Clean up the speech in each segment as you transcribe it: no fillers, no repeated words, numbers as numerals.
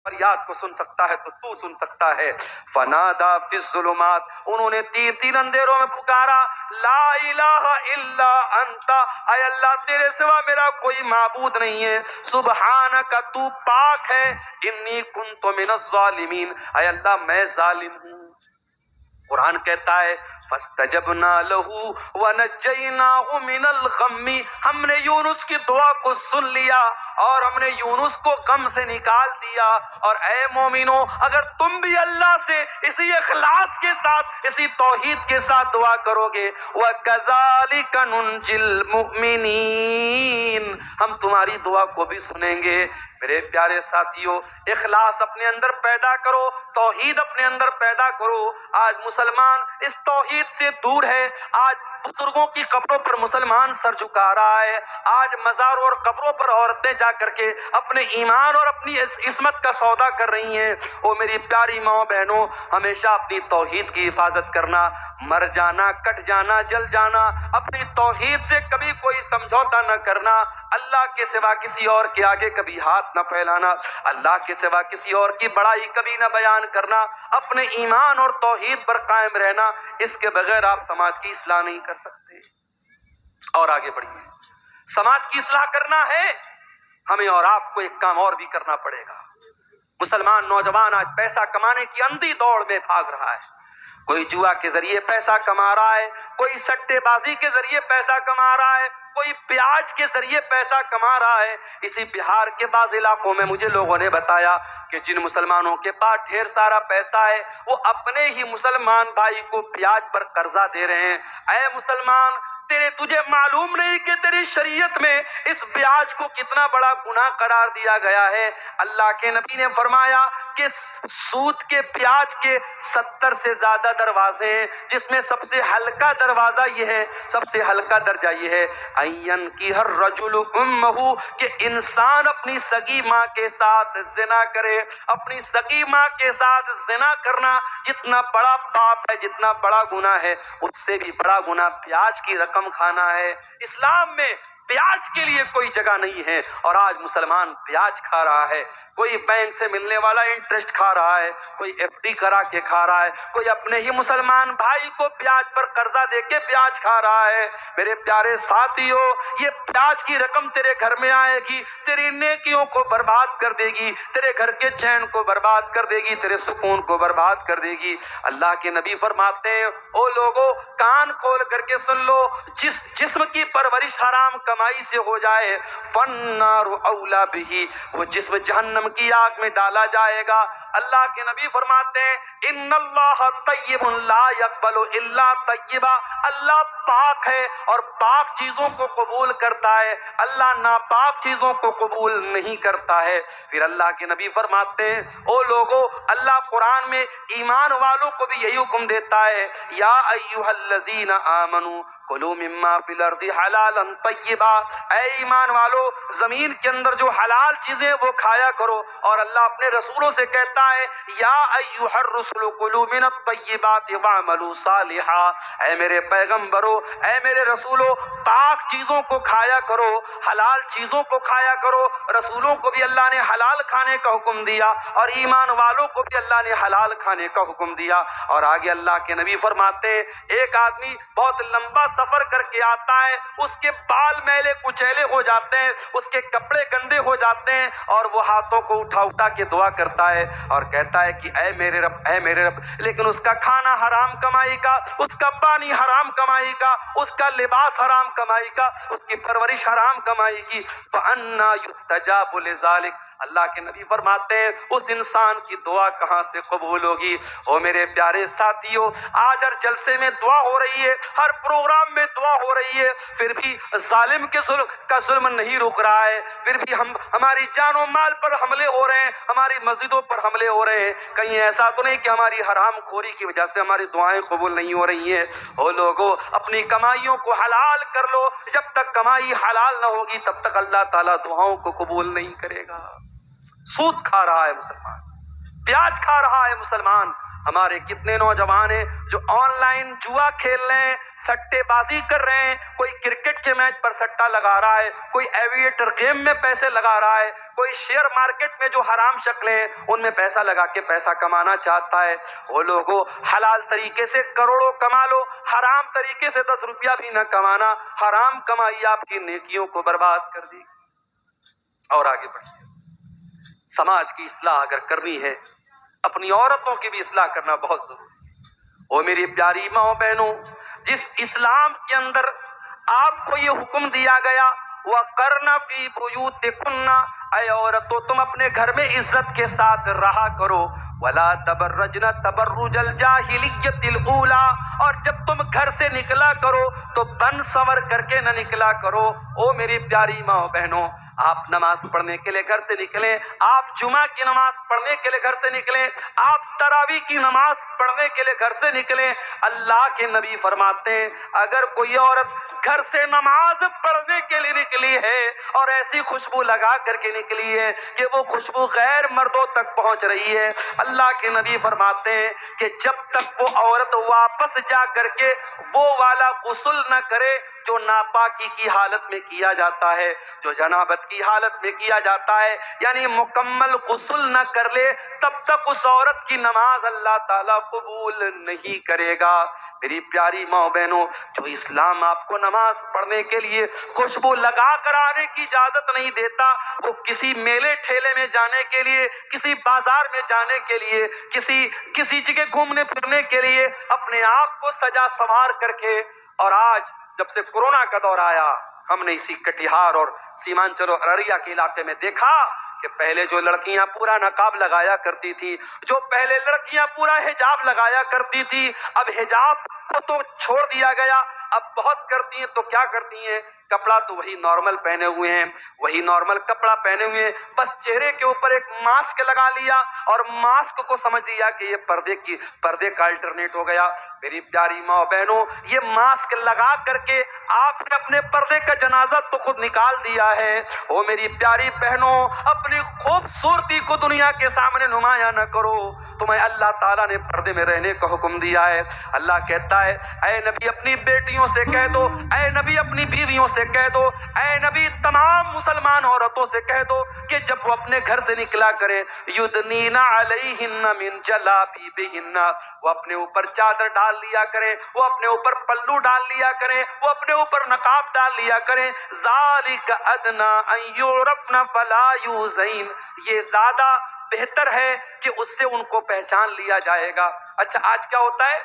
فریاد کو سن سکتا ہے تو تو سن سکتا ہے. فنادا فی الظلمات، انہوں نے تین اندھیروں میں پکارا، لا الہ الا انت، اے اللہ تیرے سوا میرا کوئی معبود نہیں ہے، سبحانک تو پاک ہے، انی کنت من الظالمین، اے اللہ میں ظالم ہوں. قرآن کہتا ہے فاستجبنا له ونجيناه من الغم، ہم نے یونس کی دعا کو سن لیا اور ہم نے یونس کو غم سے نکال دیا. اور اے مومنو، اگر تم بھی اللہ سے اسی اخلاص کے ساتھ، اسی توحید کے ساتھ دعا کرو گے، وَكَذَلِكَ نُنْجِي الْمُؤْمِنِينَ، ہم تمہاری دعا کو بھی سنیں گے. میرے پیارے ساتھیوں، اخلاص اپنے اندر پیدا کرو، توحید اپنے اندر پیدا کرو. آج مسلمان اس توحید سے دور ہے. آج بزرگوں کی قبروں پر مسلمان سر جھکا رہا ہے. آج مزاروں اور قبروں پر عورتیں جا کر کے اپنے ایمان اور اپنی عصمت کا سودا کر رہی ہیں. او میری پیاری ماں بہنوں، ہمیشہ اپنی توحید کی حفاظت کرنا. مر جانا، کٹ جانا، جل جانا، اپنی توحید سے کبھی کوئی سمجھوتا نہ کرنا. اللہ کے سوا کسی اور کے آگے کبھی ہاتھ نہ پھیلانا، اللہ کے سوا کسی اور کی بڑائی کبھی نہ بیان کرنا، اپنے ایمان اور توحید پر قائم رہنا. اس کے بغیر آپ سماج کی اصلاح نہیں کر سکتے. اور آگے بڑھیے. سماج کی اصلاح کرنا ہے، ہمیں اور آپ کو ایک کام اور بھی کرنا پڑے گا. مسلمان نوجوان آج پیسہ کمانے کی اندھی دوڑ میں بھاگ رہا ہے. کوئی جوا کے ذریعے پیسہ کما رہا ہے، کوئی سٹے بازی کے ذریعے پیسہ کما رہا ہے، کوئی پیاج کے ذریعے پیسہ کما رہا ہے. اسی بہار کے بعض علاقوں میں مجھے لوگوں نے بتایا کہ جن مسلمانوں کے پاس ڈھیر سارا پیسہ ہے وہ اپنے ہی مسلمان بھائی کو پیاج پر قرضہ دے رہے ہیں. اے مسلمان، تجھے معلوم نہیں کہ تیری شریعت میں اس بیاج کو کتنا بڑا گناہ قرار دیا گیا ہے. اللہ کے نبی نے فرمایا کہ سود کے بیاج کے 70 سے زیادہ دروازے ہیں، جس میں سب سے ہلکا دروازہ یہ ہے، سب سے ہلکا درجہ یہ ہے این کی ہر رجل امہ، کہ انسان اپنی سگی ماں کے ساتھ زنا کرے. اپنی سگی ماں کے ساتھ زنا کرنا جتنا بڑا پاپ ہے، جتنا بڑا گناہ ہے، اس سے بھی بڑا گناہ پیاج کی رقم کھانا ہے. اسلام میں پیاج کے لیے کوئی جگہ نہیں ہے، اور آج مسلمان پیاج کھا رہا ہے. کوئی بینک سے ملنے والا انٹرسٹ کھا رہا ہے، کوئی ایف ڈی کرا کے کھا رہا ہے، کوئی اپنے ہی مسلمان بھائی کو پیاج پر قرضہ دے کے پیاج کھا رہا ہے. میرے پیارے ساتھیو، یہ پیاج کی رقم تیرے گھر میں آئے گی، تیری نیکیوں کو برباد کر دے گی، تیرے گھر کے چین کو برباد کر دے گی، تیرے سکون کو برباد کر دے گی. اللہ کے نبی فرماتے ہیں، او لوگو کان کھول کر کے سن لو، جس جسم کی پرورش حرام کمائی سے ہو جائے، فالنار اولا بہی، وہ جسم جہنم کی آگ میں ڈالا جائے گا. اللہ کے نبی فرماتے ہیں ان اللہ طیب لا یقبل الا طیبا، اللہ پاک ہے اور پاک چیزوں کو قبول کرتا ہے، اللہ ناپاک چیزوں کو قبول نہیں کرتا ہے. پھر اللہ کے نبی فرماتے ہیں او لوگو، اللہ قرآن میں ایمان والوں کو بھی یہی حکم دیتا ہے، یا ایھا الذین آمنوا کلوا مما فی الارض حلالا طیبا، اے ایمان والو زمین کے اندر جو حلال چیزیں وہ کھایا کرو. اور اللہ اپنے رسولوں سے کہتا ہے یا ایھا الرسل کلوا من الطیبات واعملوا صالحا، اے میرے پیغمبرو، اے میرے رسولو، پاک چیزوں کو کھایا کرو، حلال چیزوں کو کھایا کرو. رسولوں کو بھی اللہ نے حلال کھانے کا حکم دیا اور ایمان والوں کو بھی اللہ نے حلال کھانے کا حکم دیا. اور آگے اللہ کے نبی فرماتے ہیں ایک آدمی بہت لمبا سفر کر کے آتا ہے، اس کے بال میلے کچیلے ہو جاتے ہیں، اس کے کپڑے گندے ہو جاتے ہیں، اور وہ ہاتھوں کو اٹھا اٹھا کے دعا کرتا ہے اور کہتا ہے کہ اے میرے رب، اے میرے رب. لیکن اس کا کھانا حرام کمائی کا، اس کا پانی حرام کمائی کا، اس کا لباس حرام کمائی کا، اس کی پرورش حرام کمائی کی. فَأَنَّا يُسْتَجَابُ لِذَلِكَ، اللہ کے نبی فرماتے ہیں اس انسان کی دعا کہاں سے قبول ہوگی. او میرے پیارے ساتھیو، آج ہر جلسے میں دعا ہو رہی ہے، ہر پروگرام میں دعا ہو رہی ہے، پھر بھی ظالم کے ظلم نہیں رک رہا ہے، پھر بھی ہماری جان و مال پر حملے ہو رہے ہیں، ہماری مسجدوں پر حملے ہو رہے ہیں. کہیں ایسا تو نہیں کہ ہماری حرام خوری کی وجہ سے ہماری دعائیں قبول نہیں ہو رہی ہیں. او لوگو اپنی کمائیوں کو حلال کر لو، جب تک کمائی حلال نہ ہوگی تب تک اللہ تعالیٰ دعاؤں کو قبول نہیں کرے گا. سود کھا رہا ہے مسلمان، پیاج کھا رہا ہے مسلمان، ہمارے کتنے نوجوان ہیں جو آن لائن جوا کھیل رہے ہیں، سٹے بازی کر رہے ہیں، کوئی کرکٹ کے میچ پر سٹا لگا رہا ہے، کوئی ایویٹر گیم میں پیسے لگا رہا ہے، کوئی شیئر مارکیٹ میں جو حرام شکلیں ہیں ان میں پیسہ لگا کے پیسہ کمانا چاہتا ہے۔ وہ لوگوں حلال طریقے سے کروڑوں کما لو، حرام طریقے سے 10 روپیہ بھی نہ کمانا، حرام کمائی آپ کی نیکیوں کو برباد کر دی۔ اور آگے بڑھیں، سماج کی اصلاح اگر کرنی ہے، اپنی عورتوں کی بھی اصلاح کرنا بہت ضروری ہے۔ او میری پیاری ماں بہنوں، جس اسلام کے اندر آپ کو یہ حکم دیا گیا وَقَرْنَ فِي بُيُوتِكُنَّ، اے عورتوں تم اپنے گھر میں عزت کے ساتھ رہا کرو، وَلَا تَبَرَّجْنَ تَبَرُّجَ الْجَاهِلِيَّةِ الْأُولَىٰ، اور جب تم گھر سے نکلا کرو تو بن سنور کر کے نہ نکلا کرو۔ او میری پیاری ماں بہنوں، آپ نماز پڑھنے کے لیے گھر سے نکلیں، آپ جمعہ کی نماز پڑھنے کے لیے گھر سے نکلیں، آپ تراویح کی نماز پڑھنے کے لیے گھر سے نکلیں۔ اللہ کے نبی فرماتے ہیں اگر کوئی عورت گھر سے نماز پڑھنے کے لیے نکلی ہے اور ایسی خوشبو لگا کر کے نکلی ہے کہ وہ خوشبو غیر مردوں تک پہنچ رہی ہے، اللہ کے نبی فرماتے ہیں کہ جب تک وہ عورت واپس جا کر کے وہ والا غسل نہ کرے جو ناپاکی کی حالت میں کیا جاتا ہے، جو جنابت کی حالت میں کیا جاتا ہے، یعنی مکمل غسل نہ کر لے، تب تک اس عورت کی نماز اللہ تعالیٰ قبول نہیں کرے گا۔ میری پیاری ماں بہنوں، جو اسلام آپ کو نماز پڑھنے کے لیے خوشبو لگا کر آنے کی اجازت نہیں دیتا، وہ کسی میلے ٹھیلے میں جانے کے لیے، کسی بازار میں جانے کے لیے، کسی جگہ گھومنے پھرنے کے لیے اپنے آپ کو سجا سنوار کر کے، اور آج جب سے کورونا کا دور آیا ہم نے اسی کٹیہار اور سیمانچل اور ارریہ کے علاقے میں دیکھا کہ پہلے جو لڑکیاں پورا نقاب لگایا کرتی تھی، جو پہلے لڑکیاں پورا حجاب لگایا کرتی تھی، اب حجاب کو تو چھوڑ دیا گیا، اب بہت کرتی ہیں تو کیا کرتی ہیں، کپڑا تو وہی نارمل پہنے ہوئے ہیں، وہی نارمل کپڑا پہنے ہوئے ہیں، بس چہرے کے اوپر ایک ماسک لگا لیا اور ماسک کو سمجھ لیا کہ یہ پردے کا الٹرنیٹ ہو گیا۔ میری پیاری ماں بہنوں، یہ ماسک لگا کر کے آپ نے اپنے پردے کا جنازہ تو خود نکال دیا ہے۔ او میری پیاری بہنوں، اپنی خوبصورتی کو دنیا کے سامنے نمایاں نہ کرو، تمہیں اللہ تعالیٰ نے پردے میں رہنے کا حکم دیا ہے۔ اللہ کہتا ہے اے نبی اپنی بیٹیوں سے کہہ دو، اے نبی اپنی بیویوں سے کہہ دو، اے نبی تمام مسلمان عورتوں سے کہہ دو کہ جب وہ اپنے گھر سے نکلا کرے یدنین علیہن من جلابیبہن، وہ اپنے اوپر چادر ڈال لیا کریں، وہ اپنے اوپر پلو ڈال لیا کریں، وہ اپنے اوپر نقاب ڈال لیا کریں، ذالک ادنی ان یعرفن فلا یؤذین، یہ زیادہ بہتر ہے کہ اس سے ان کو پہچان لیا جائے گا۔ اچھا آج کیا ہوتا ہے،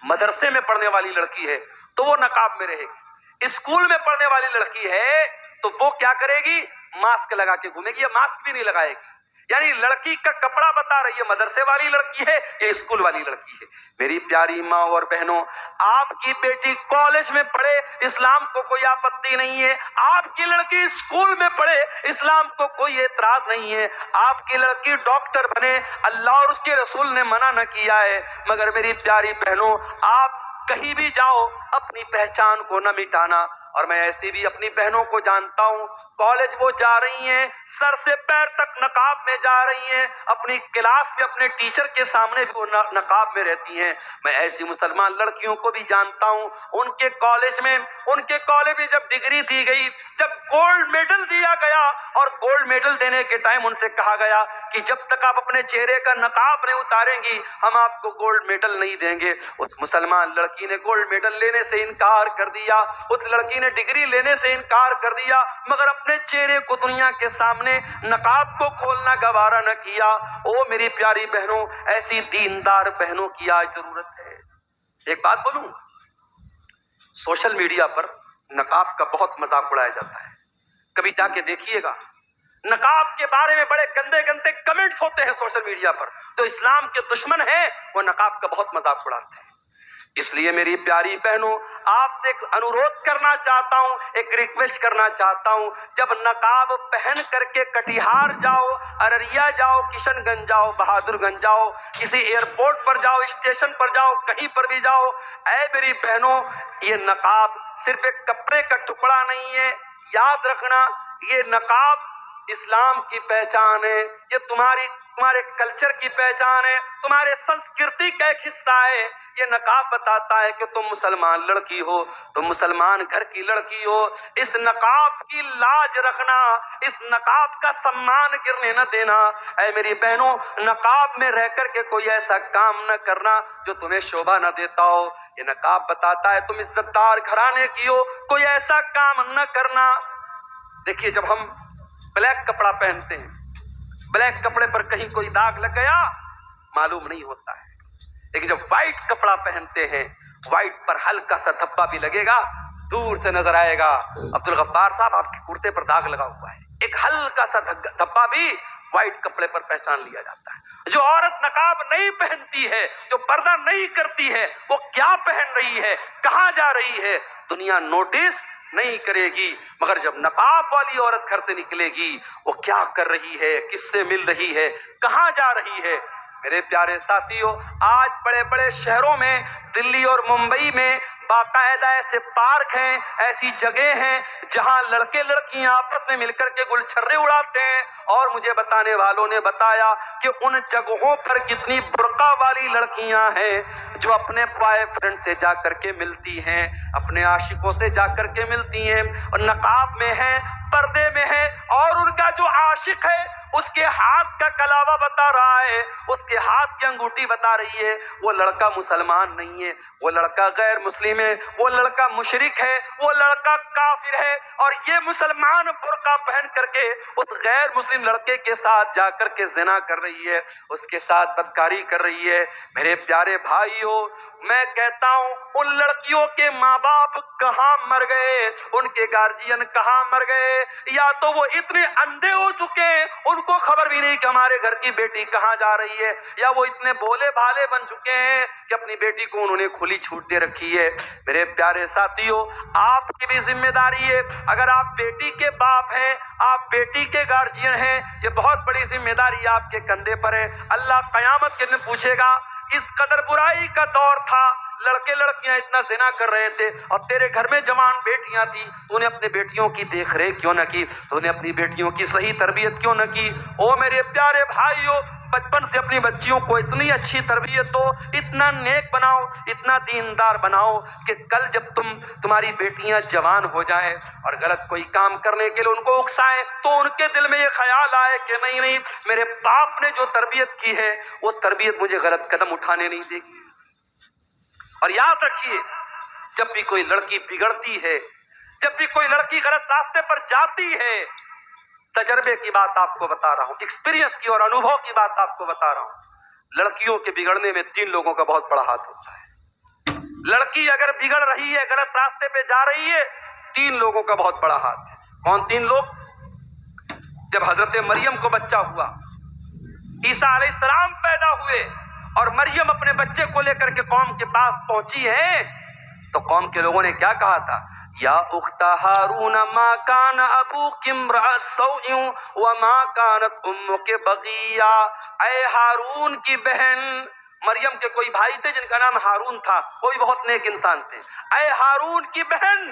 مدرسے میں پڑھنے والی لڑکی ہے تو وہ نقاب میں رہے گی، اسکول میں پڑھنے والی لڑکی ہے تو وہ کیا کرے گی، ماسک لگا کے گھومے گی یا ماسک بھی نہیں لگائے گی۔ یعنی لڑکی کا کپڑا بتا رہی ہے مدرسے والی لڑکی ہے یا اسکول والی لڑکی ہے۔ میری پیاری ماں اور بہنوں، آپ کی بیٹی کالج میں پڑھے اسلام کو کوئی آپتی نہیں ہے، آپ کی لڑکی اسکول میں پڑھے اسلام کو کوئی اعتراض نہیں ہے، آپ کی لڑکی ڈاکٹر بنے اللہ اور اس کے رسول نے منع نہ کیا ہے، مگر میری پیاری بہنوں آپ کہیں بھی جاؤ اپنی پہچان کو نہ مٹانا۔ اور میں ایسی بھی اپنی بہنوں کو جانتا ہوں، کالج وہ جا رہی ہیں سر سے پیر تک نقاب میں جا رہی ہیں، اپنی کلاس میں اپنے ٹیچر کے سامنے بھی وہ نقاب میں رہتی ہیں۔ میں ایسی مسلمان لڑکیوں کو بھی جانتا ہوں، ان کے کالج میں جب ڈگری دی گئی، جب گولڈ میڈل دیا گیا اور گولڈ میڈل دینے کے ٹائم ان سے کہا گیا کہ جب تک آپ اپنے چہرے کا نقاب نہیں اتاریں گی ہم آپ کو گولڈ میڈل نہیں دیں گے۔ اس مسلمان لڑکی نے گولڈ میڈل لینے سے انکار کر دیا، اس لڑکی نے ڈگری لینے سے انکار کر دیا، مگر اپنے چہرے کو دنیا کے سامنے نقاب کو کھولنا گوارا نہ کیا۔ او میری پیاری بہنوں، ایسی دیندار بہنوں کی آج ضرورت ہے۔ ایک بات بولوں، سوشل میڈیا پر نقاب کا بہت مذاق اڑایا جاتا ہے، کبھی جا کے دیکھیے گا نقاب کے بارے میں بڑے گندے گندے کمنٹس ہوتے ہیں سوشل میڈیا پر، جو اسلام کے دشمن ہیں وہ نقاب کا بہت مذاق اڑاتے ہیں۔ اس لیے میری پیاری بہنوں، آپ سے ایک انورودھ کرنا چاہتا ہوں، ایک ریکویسٹ کرنا چاہتا ہوں، جب نقاب پہن کر کے کٹیہار جاؤ، ارریہ جاؤ، کشن گنج جاؤ، بہادر گنج جاؤ، کسی ایئرپورٹ پر جاؤ، اسٹیشن پر جاؤ، کہیں پر بھی جاؤ، اے میری بہنوں یہ نقاب صرف ایک کپڑے کا ٹکڑا نہیں ہے، یاد رکھنا یہ نقاب اسلام کی پہچان ہے، یہ تمہارے کلچر کی پہچان ہے، تمہارے سنسکرتی کا ایک حصہ ہے۔ یہ نقاب بتاتا ہے کہ تم مسلمان لڑکی ہو، تم مسلمان گھر کی لڑکی ہو۔ اس نقاب کی لاج رکھنا، اس نقاب کا سمان گرنے نہ دینا۔ اے میری بہنوں، نقاب میں رہ کر کے کوئی ایسا کام نہ کرنا جو تمہیں شوبھا نہ دیتا ہو۔ یہ نقاب بتاتا ہے تم عزت دار گھرانے کی ہو، کوئی ایسا کام نہ کرنا۔ دیکھیے، جب ہم بلیک کپڑا پہنتے ہیں، بلیک کپڑے پر کہیں کوئی داغ لگ گیا معلوم نہیں ہوتا ہے، لیکن جب وائٹ کپڑا پہنتے ہیں، وائٹ پر ہلکا سا دھبا بھی لگے گا، دور سے نظر آئے گا عبد الغفار صاحب آپ کے کرتے پر داغ لگا ہوا ہے۔ ایک ہلکا سا دھبا بھی وائٹ کپڑے پر پہچان لیا جاتا ہے۔ جو عورت نقاب نہیں پہنتی ہے، جو پردہ نہیں کرتی ہے، وہ کیا پہن رہی ہے، کہاں جا رہی ہے، دنیا نوٹس نہیں کرے گی، مگر جب نقاب والی عورت گھر سے نکلے گی، وہ کیا کر رہی ہے، کس سے مل رہی ہے، کہاں جا رہی ہے۔ میرے پیارے ساتھیوں، آج بڑے بڑے شہروں میں، دلی اور ممبئی میں باقاعدہ ایسے پارک ہیں، ایسی جگہ ہیں جہاں لڑکے لڑکیاں آپس میں مل کر کے گل چھرے اڑاتے ہیں۔ اور مجھے بتانے والوں نے بتایا کہ ان جگہوں پر کتنی برقع والی لڑکیاں ہیں جو اپنے بوائے فرینڈ سے جا کر کے ملتی ہیں، اپنے عاشقوں سے جا کر کے ملتی ہیں، اور نقاب میں ہیں، پردے میں ہیں، اور ان کا جو عاشق ہے اس کے ہاتھ کا کلاوہ بتا رہا ہے، اس کے ہاتھ کی انگوٹھی بتا رہی ہے وہ لڑکا مسلمان نہیں ہے، وہ لڑکا غیر مسلم ہے، وہ لڑکا مشرک ہے، وہ لڑکا کافر ہے، اور یہ مسلمان برقع پہن کر کے اس غیر مسلم لڑکے کے ساتھ جا کر کے زنا کر رہی ہے، اس کے ساتھ بدکاری کر رہی ہے۔ میرے پیارے بھائیوں، میں کہتا ہوں ان لڑکیوں کے ماں باپ کہاں مر گئے، ان کے گارجین کہاں مر گئے، یا تو وہ اتنے اندھے ہو چکے ہیں ان کو خبر بھی نہیں کہ ہمارے گھر کی بیٹی کہاں جا رہی ہے، یا وہ اتنے بھولے بھالے بن چکے ہیں کہ اپنی بیٹی کو انہوں نے کھلی چھوٹ دے رکھی ہے۔ میرے پیارے ساتھیوں، آپ کی بھی ذمہ داری ہے، اگر آپ بیٹی کے باپ ہیں، آپ بیٹی کے گارجین ہیں، یہ بہت بڑی ذمہ داری آپ کے کندھے پر ہے۔ اللہ قیامت کے دن پوچھے گا، اس قدر برائی کا دور تھا، لڑکے لڑکیاں اتنا زنا کر رہے تھے، اور تیرے گھر میں جوان بیٹیاں تھی، تو نے اپنے بیٹیوں کی دیکھ ریکھ کیوں نہ کی، تو نے اپنی بیٹیوں کی صحیح تربیت کیوں نہ کی؟ او میرے پیارے بھائیوں، بچپن سے اپنی بچیوں کو اتنی اچھی تربیت دو، اتنا نیک بناؤ، اتنا دیندار بناؤ کہ کل جب تمہاری بیٹیاں جوان ہو جائیں اور غلط کوئی کام کرنے کے لیے ان کو اکسائیں تو ان کے دل میں یہ خیال آئے کہ نہیں، میرے باپ نے جو تربیت کی ہے وہ تربیت مجھے غلط قدم اٹھانے نہیں دے گی۔ اور یاد رکھیے، جب بھی کوئی لڑکی بگڑتی ہے، جب بھی کوئی لڑکی غلط راستے پر جاتی ہے، تجربے کی بات آپ کو بتا رہا ہوں، ایکسپیرینس کی اور انوبھو کی بات آپ کو بتا رہا ہوں، لڑکیوں کے بگڑنے میں 3 لوگوں کا بہت بڑا ہاتھ ہوتا ہے۔ لڑکی اگر بگڑ رہی ہے، غلط راستے پہ جا رہی ہے، 3 لوگوں کا بہت بڑا ہاتھ ہے۔ کون 3 لوگ؟ جب حضرت مریم کو بچہ ہوا، عیسیٰ علیہ السلام پیدا ہوئے، اور مریم اپنے بچے کو لے کر کے قوم کے پاس پہنچی ہے، تو قوم کے لوگوں نے کیا کہا تھا؟ یا اخت ہارون ما کان ابوک امرأ سوء وما کانت امک بغیا، اے ہارون کی بہن، مریم کے کوئی بھائی تھے جن کا نام ہارون تھا، وہ بھی بہت نیک انسان تھے، اے ہارون کی بہن،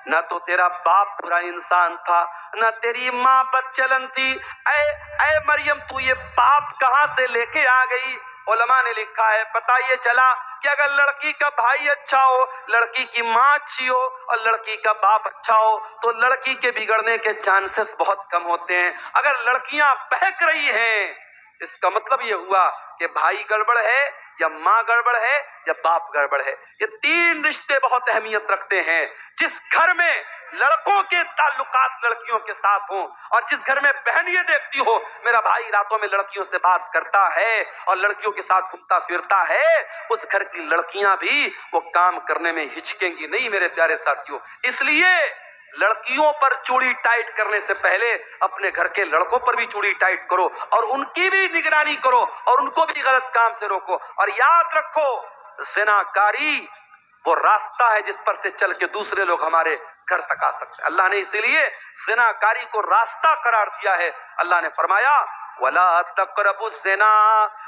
نہ تو تیرا باپ برا انسان تھا، نہ تیری ماں بد چلن تھی، اے مریم تو یہ پاپ کہاں سے لے کے آ گئی؟ علماء نے لکھا ہے، پتہ یہ چلا کہ اگر لڑکی کا بھائی اچھا ہو، لڑکی کی ماں اچھی ہو اور لڑکی کا باپ اچھا ہو تو لڑکی کے بگڑنے کے چانسز بہت کم ہوتے ہیں۔ اگر لڑکیاں بہک رہی ہیں، اس کا مطلب یہ ہوا کہ بھائی گڑبڑ ہے، یا ماں گڑبڑ ہے، یا باپ گڑبڑ ہے۔ یہ 3 رشتے بہت اہمیت رکھتے ہیں۔ جس گھر میں لڑکوں کے تعلقات لڑکیوں کے ساتھ ہوں، اور جس گھر میں بہن یہ دیکھتی ہو میرا بھائی راتوں میں لڑکیوں سے بات کرتا ہے اور لڑکیوں کے ساتھ گھومتا پھرتا ہے، اس گھر کی لڑکیاں بھی وہ کام کرنے میں ہچکیں گی نہیں میرے پیارے ساتھیوں۔ اس لیے لڑکیوں پر چوڑی ٹائٹ کرنے سے پہلے اپنے گھر کے لڑکوں پر بھی چوڑی ٹائٹ کرو، اور ان کی بھی نگرانی کرو، اور ان کو بھی غلط کام سے روکو۔ اور یاد رکھو، زناکاری وہ راستہ ہے جس پر سے چل کے دوسرے لوگ ہمارے گھر تک آ سکتے ہیں۔ اللہ نے اسی لیے زناکاری کو راستہ قرار دیا ہے۔ اللہ نے فرمایا ولا تقربوا الزنا،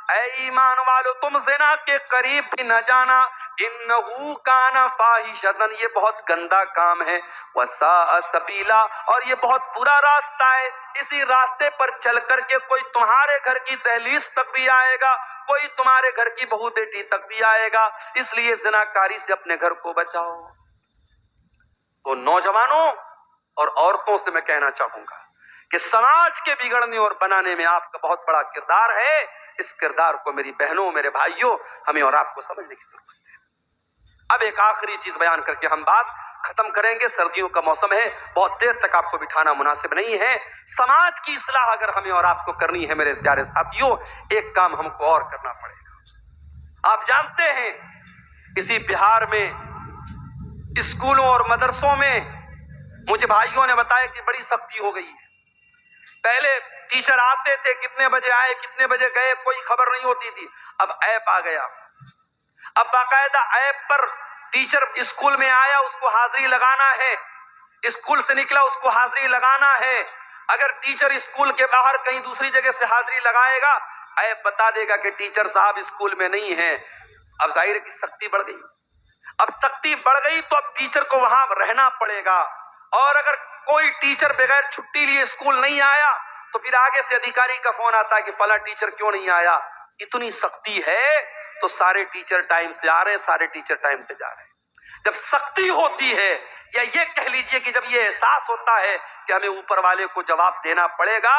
اے ایمان والو تم زنا کے قریب بھی نہ جانا، انہو کان فاحشۃ، یہ بہت گندا کام ہے، وساء سبیلا، اور یہ بہت برا راستہ ہے۔ اسی راستے پر چل کر کے کوئی تمہارے گھر کی دہلیز تک بھی آئے گا، کوئی تمہارے گھر کی بہو بیٹی تک بھی آئے گا، اس لیے زناکاری سے اپنے گھر کو بچاؤ۔ تو نوجوانوں اور عورتوں سے میں کہنا چاہوں گا کہ سماج کے بگڑنے اور بنانے میں آپ کا بہت بڑا کردار ہے، اس کردار کو میری بہنوں میرے بھائیوں ہمیں اور آپ کو سمجھنے کی ضرورت ہے۔ اب ایک آخری چیز بیان کر کے ہم بات ختم کریں گے، سردیوں کا موسم ہے، بہت دیر تک آپ کو بٹھانا مناسب نہیں ہے۔ سماج کی اصلاح اگر ہمیں اور آپ کو کرنی ہے میرے پیارے ساتھیوں، ایک کام ہم کو اور کرنا پڑے گا۔ آپ جانتے ہیں اسی بہار میں اسکولوں اور مدرسوں میں مجھے بھائیوں نے بتایا کہ بڑی سختی ہو گئی ہے۔ پہلے ٹیچر آتے تھے، کتنے بجے آئے کتنے بجے گئے کوئی خبر نہیں ہوتی تھی، اب ایپ آ گیا، اب باقاعدہ ایپ پر ٹیچر اسکول میں آیا اس کو حاضری لگانا ہے، اسکول سے نکلا اس کو حاضری لگانا ہے۔ اگر ٹیچر اسکول کے باہر کہیں دوسری جگہ سے حاضری لگائے گا، ایپ بتا دے گا کہ ٹیچر صاحب اسکول میں نہیں ہیں۔ اب ظاہر ہے کہ سختی بڑھ گئی، اب سختی بڑھ گئی تو اب ٹیچر کو وہاں رہنا پڑے گا، اور اگر کوئی ٹیچر بغیر چھٹی لیے اسکول نہیں آیا تو پھر آگے سے ادھیکاری کا فون آتا ہے کہ فلاں ٹیچر کیوں نہیں آیا۔ اتنی سختی ہے تو سارے ٹیچر ٹائم سے آ رہے ہیں، سارے ٹیچر ٹائم سے جا رہے ہیں۔ جب سختی ہوتی ہے، یا یہ کہہ لیجئے کہ جب یہ احساس ہوتا ہے کہ ہمیں اوپر والے کو جواب دینا پڑے گا،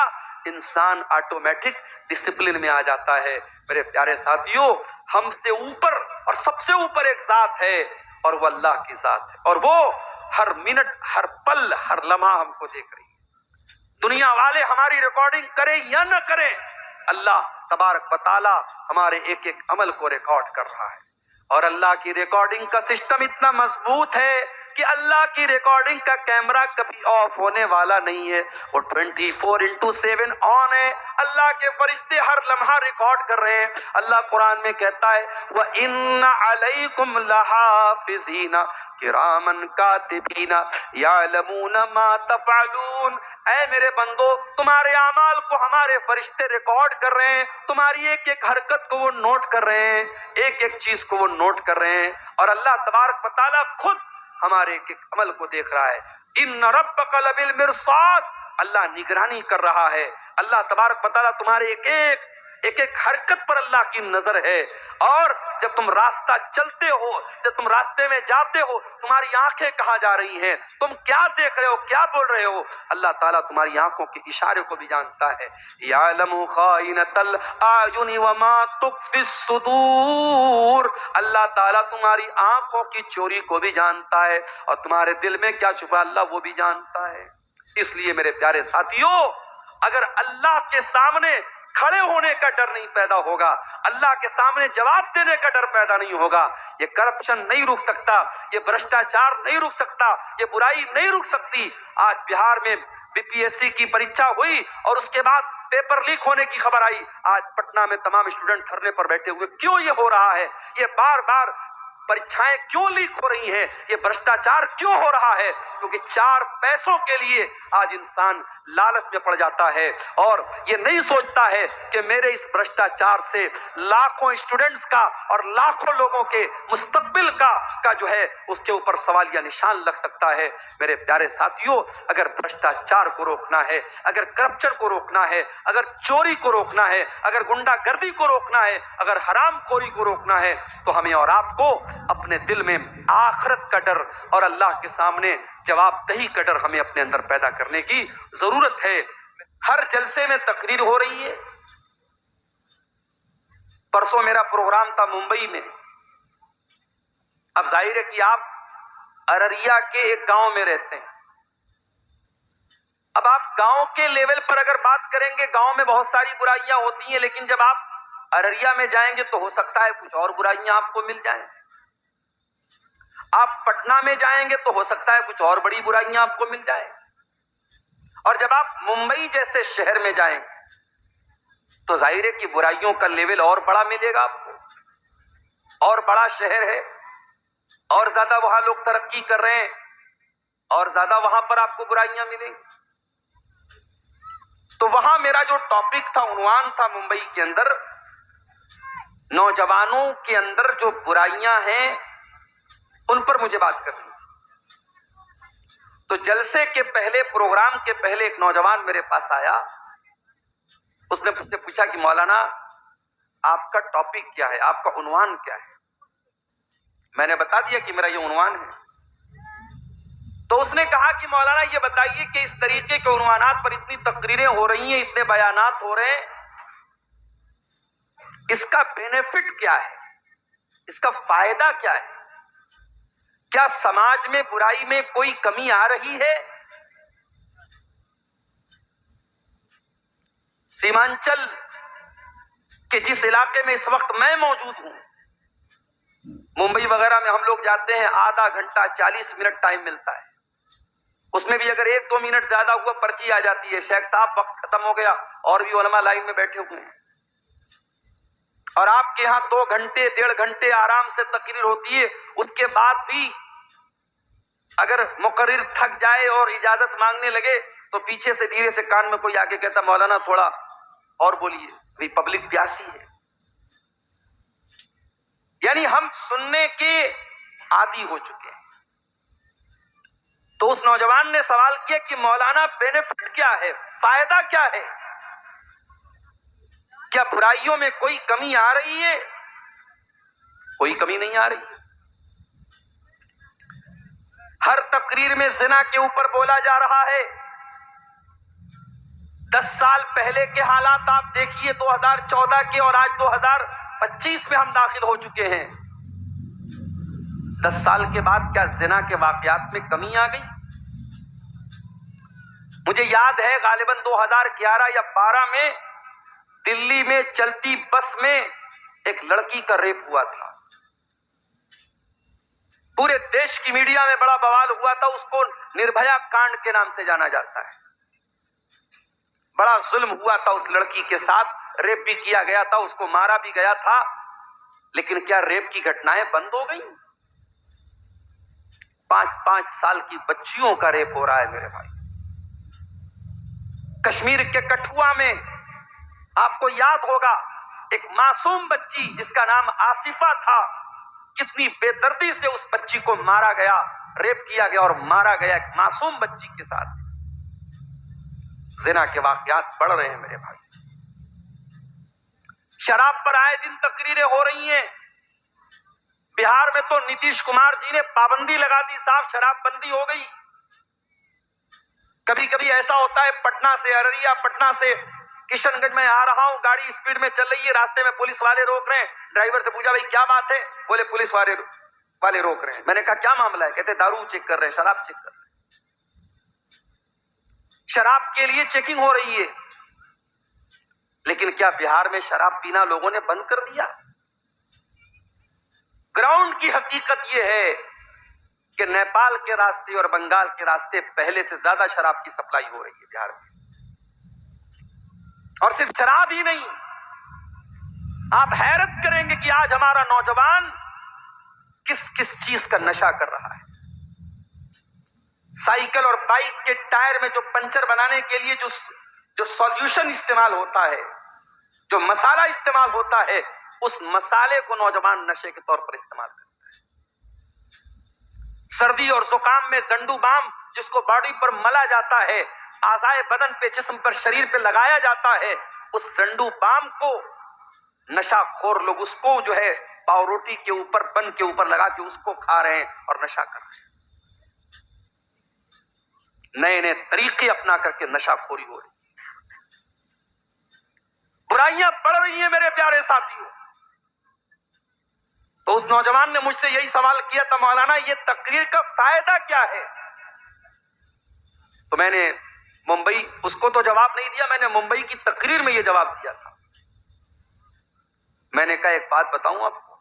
انسان آٹومیٹک ڈسپلن میں آ جاتا ہے۔ میرے پیارے ساتھیوں، ہم سے اوپر اور سب سے اوپر ایک ذات ہے، اور وہ اللہ کی ذات ہے، اور وہ ہر منٹ ہر پل ہر لمحہ ہم کو دیکھ رہی ہے۔ دنیا والے ہماری ریکارڈنگ کریں یا نہ کریں، اللہ تبارک و تعالی ہمارے ایک ایک عمل کو ریکارڈ کر رہا ہے، اور اللہ کی ریکارڈنگ کا سسٹم اتنا مضبوط ہے کہ اللہ کی ریکارڈنگ کا کیمرہ کبھی آف ہونے والا نہیں ہے، وہ 24/7 آن ہے۔ اللہ کے فرشتے ہر لمحہ ریکارڈ کر رہے ہیں۔ اللہ قرآن میں کہتا ہے وَإِنَّ عَلَيْكُمْ لَحَافِظِينَ کِرَامًا کاتبین یعلمون ما تفعلون، اے میرے بندو تمہارے اعمال کو ہمارے فرشتے ریکارڈ کر رہے ہیں، تمہاری ایک ایک حرکت کو وہ نوٹ کر رہے ہیں، ایک ایک چیز کو وہ نوٹ کر رہے ہیں، اور اللہ تبارک و تعالیٰ خود ہمارے ایک ایک عمل کو دیکھ رہا ہے۔ ان ربک لبالمرصاد، اللہ نگرانی کر رہا ہے، اللہ تبارک و تعالیٰ تمہارے ایک ایک حرکت پر اللہ کی نظر ہے، اور جب تم راستہ چلتے ہو، جب تم راستے میں جاتے ہو، تمہاری آنکھیں کہاں جا رہی ہیں، تم کیا دیکھ رہے ہو، کیا بول رہے ہو، اللہ تعالیٰ تمہاری آنکھوں کے اشارے کو بھی جانتا ہے۔ یعلم خائنۃ الاعین وما تخفی الصدور، اللہ تعالیٰ تمہاری آنکھوں کی چوری کو بھی جانتا ہے، اور تمہارے دل میں کیا چھپا اللہ وہ بھی جانتا ہے۔ اس لیے میرے پیارے ساتھیوں، اگر اللہ کے سامنے کھڑے ہونے کا ڈر نہیں پیدا ہوگا، اللہ کے سامنے جواب دینے کا ڈر پیدا نہیں ہوگا، یہ کرپشن نہیں رک سکتا، یہ بھرشٹاچار نہیں رک سکتا، یہ برائی نہیں رک سکتی۔ آج بہار میں BPSC کی پریچھا ہوئی اور اس کے بعد پیپر لیک ہونے کی خبر آئی، آج پٹنہ میں تمام اسٹوڈنٹ دھرنے پر بیٹھے ہوئے، کیوں یہ ہو رہا ہے؟ یہ بار بار پریچھائیں کیوں لیک ہو رہی ہیں؟ یہ بھرشٹاچار کیوں ہو رہا ہے؟ کیونکہ 4 پیسوں کے لیے آج انسان لالچ میں پڑ جاتا ہے، اور یہ نہیں سوچتا ہے کہ میرے اس بھرشٹاچار سے لاکھوں اسٹوڈنٹس کا اور لاکھوں لوگوں کے مستقبل کا جو ہے اس کے اوپر سوالیہ نشان لگ سکتا ہے۔ میرے پیارے ساتھیوں، اگر بھرشٹاچار کو روکنا ہے، اگر کرپشن کو روکنا ہے، اگر چوری کو روکنا ہے، اگر گنڈا گردی کو روکنا ہے، اگر حرام خوری کو روکنا ہے، تو ہمیں اور آپ کو اپنے دل میں آخرت کا ڈر اور اللہ کے سامنے جواب دہی کا ڈر ہمیں اپنے اندر پیدا کرنے کی ضرورت ہے۔ ہر جلسے میں تقریر ہو رہی ہے۔ پرسوں میرا پروگرام تھا ممبئی میں۔ اب ظاہر ہے کہ آپ ارریا کے ایک گاؤں میں رہتے ہیں، اب آپ گاؤں کے لیول پر اگر بات کریں گے، گاؤں میں بہت ساری برائیاں ہوتی ہیں، لیکن جب آپ ارریا میں جائیں گے تو ہو سکتا ہے کچھ اور برائیاں آپ کو مل جائیں، آپ پٹنہ میں جائیں گے تو ہو سکتا ہے کچھ اور بڑی برائیاں آپ کو مل جائیں، اور جب آپ ممبئی جیسے شہر میں جائیں تو ظاہر ہے کہ برائیوں کا لیول اور بڑا ملے گا آپ کو، اور بڑا شہر ہے، اور زیادہ وہاں لوگ ترقی کر رہے ہیں، اور زیادہ وہاں پر آپ کو برائیاں ملیں گی۔ تو وہاں میرا جو ٹاپک تھا، عنوان تھا ممبئی کے اندر، نوجوانوں کے اندر جو برائیاں ہیں ان پر مجھے بات کرنی۔ تو جلسے کے پہلے، پروگرام کے پہلے ایک نوجوان میرے پاس آیا، اس نے مجھ سے پوچھا کہ مولانا آپ کا ٹاپک کیا ہے، آپ کا عنوان کیا ہے؟ میں نے بتا دیا کہ میرا یہ عنوان ہے۔ تو اس نے کہا کہ مولانا یہ بتائیے کہ اس طریقے کے عنوانات پر اتنی تقریریں ہو رہی ہیں، اتنے بیانات ہو رہے ہیں، اس کا بینیفٹ کیا ہے، اس کا فائدہ کیا ہے؟ کیا سماج میں برائی میں کوئی کمی آ رہی ہے؟ سیمانچل کہ جس علاقے میں اس وقت میں موجود ہوں، ممبئی وغیرہ میں ہم لوگ جاتے ہیں، آدھا گھنٹہ 40 منٹ ٹائم ملتا ہے، اس میں بھی اگر 1-2 منٹ زیادہ ہوا پرچی آ جاتی ہے، شیخ صاحب وقت ختم ہو گیا، اور بھی علماء لائن میں بیٹھے ہوئے ہیں۔ اور آپ کے ہاں 2 گھنٹے 1.5 گھنٹے آرام سے تقریر ہوتی ہے، اس کے بعد بھی اگر مقرر تھک جائے اور اجازت مانگنے لگے تو پیچھے سے دھیرے سے کان میں کوئی آ کے کہتا مولانا تھوڑا اور بولیے، ابھی پبلک پیاسی ہے۔ یعنی ہم سننے کے عادی ہو چکے ہیں۔ تو اس نوجوان نے سوال کیا کہ مولانا بینیفٹ کیا ہے، فائدہ کیا ہے؟ کیا برائیوں میں کوئی کمی آ رہی ہے؟ کوئی کمی نہیں آ رہی۔ ہر تقریر میں زنا کے اوپر بولا جا رہا ہے۔ 10 سال پہلے کے حالات آپ دیکھیے، 2014 کے، اور آج 2025 میں ہم داخل ہو چکے ہیں۔ 10 سال کے بعد کیا زنا کے واقعات میں کمی آ گئی؟ مجھے یاد ہے غالباً 2011 یا 12 میں دلی میں چلتی بس میں ایک لڑکی کا ریپ ہوا تھا۔ پورے دیش کی میڈیا میں بڑا بوال ہوا تھا، اس کو نربھیا کانڈ کے نام سے جانا جاتا ہے۔ بڑا ظلم ہوا تھا اس لڑکی کے ساتھ، ریپ بھی کیا گیا تھا، اس کو مارا بھی گیا تھا۔ لیکن کیا ریپ کی گھٹنائیں بند ہو گئیں؟ 5 سال کی بچیوں کا ریپ ہو رہا ہے میرے بھائی۔ کشمیر کے کٹھوا میں آپ کو یاد ہوگا ایک معصوم بچی جس کا نام آصفہ تھا، کتنی بے دردی سے اس بچی کو مارا گیا، ریپ کیا گیا اور مارا گیا ایک معصوم بچی کے ساتھ۔ زنا کے واقعات بڑھ رہے ہیں میرے بھائی۔ شراب پر آئے دن تقریریں ہو رہی ہیں۔ بہار میں تو نتیش کمار جی نے پابندی لگا دی، صاف شراب بندی ہو گئی۔ کبھی کبھی ایسا ہوتا ہے پٹنہ سے ارریہ، پٹنہ سے کشن گنج میں آ رہا ہوں، گاڑی اسپیڈ میں چل رہی ہے، راستے میں پولیس والے روک رہے ہیں، ڈرائیور سے پوچھا بھائی کیا بات ہے؟ بولے پولیس والے روک رہے ہیں۔ میں نے کہا کیا معاملہ ہے؟ کہتے دارو چیک کر رہے ہیں، شراب چیک کر رہے ہیں۔ شراب کے لیے چیکنگ ہو رہی ہے۔ لیکن کیا بہار میں شراب پینا لوگوں نے بند کر دیا؟ گراؤنڈ کی حقیقت یہ ہے کہ نیپال کے راستے اور بنگال کے راستے پہلے سے زیادہ شراب کی سپلائی ہو رہی ہے بہار میں۔ اور صرف شراب ہی نہیں، آپ حیرت کریں گے کہ آج ہمارا نوجوان کس کس چیز کا نشہ کر رہا ہے۔ سائیکل اور بائک کے ٹائر میں جو پنچر بنانے کے لیے جو سولوشن استعمال ہوتا ہے، جو مسالہ استعمال ہوتا ہے، اس مسالے کو نوجوان نشے کے طور پر استعمال کرتا ہے۔ سردی اور زکام میں زنڈو بام جس کو باڈی پر ملا جاتا ہے، اعضائے بدن پہ، جسم پر، شریر پہ لگایا جاتا ہے، اس زنڈو بام کو نشہ خور لوگ اس کو جو ہے پاؤ روٹی کے اوپر، بن کے اوپر لگا کے اس کو کھا رہے ہیں اور نشہ کر رہے ہیں۔ نئے نئے طریقے اپنا کر کے نشہ خوری ہو رہی ہے۔ برائیاں بڑھ رہی ہیں میرے پیارے ساتھیوں۔ تو اس نوجوان نے مجھ سے یہی سوال کیا تھا مولانا یہ تقریر کا فائدہ کیا ہے؟ تو میں نے ممبئی، اس کو تو جواب نہیں دیا، میں نے ممبئی کی تقریر میں یہ جواب دیا تھا۔ میں نے کہا ایک بات بتاؤں آپ کو،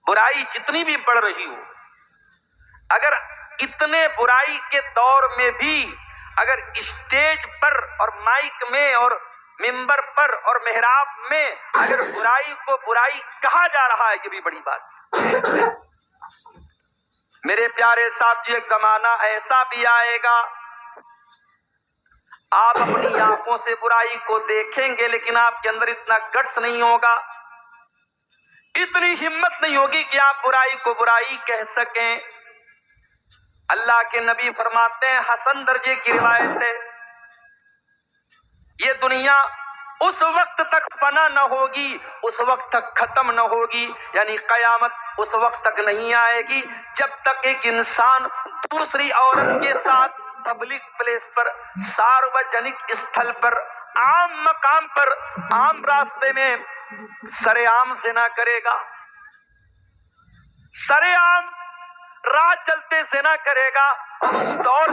برائی جتنی بھی بڑھ رہی ہو، اگر اتنے برائی کے دور میں بھی اگر اسٹیج پر اور مائک میں اور ممبر پر اور محراب میں اگر برائی کو برائی کہا جا رہا ہے، یہ بھی بڑی بات ہے۔ میرے پیارے ساتھیو، ایک زمانہ ایسا بھی آئے گا آپ اپنی آنکھوں سے برائی کو دیکھیں گے لیکن آپ کے اندر اتنا گٹس نہیں ہوگا، اتنی ہمت نہیں ہوگی کہ آپ برائی کو برائی کہہ سکیں۔ اللہ کے نبی فرماتے ہیں، حسن درجے کی روایت ہے، یہ دنیا اس وقت تک فنا نہ ہوگی، اس وقت تک ختم نہ ہوگی، یعنی قیامت اس وقت تک نہیں آئے گی جب تک ایک انسان دوسری عورت کے ساتھ پبلک پلیس پر، ساروجنک استھل پر، عام مقام پر، عام راستے میں سرے عام زنا کرے گا، سرے عام راہ چلتے زنا کرے گا۔ اور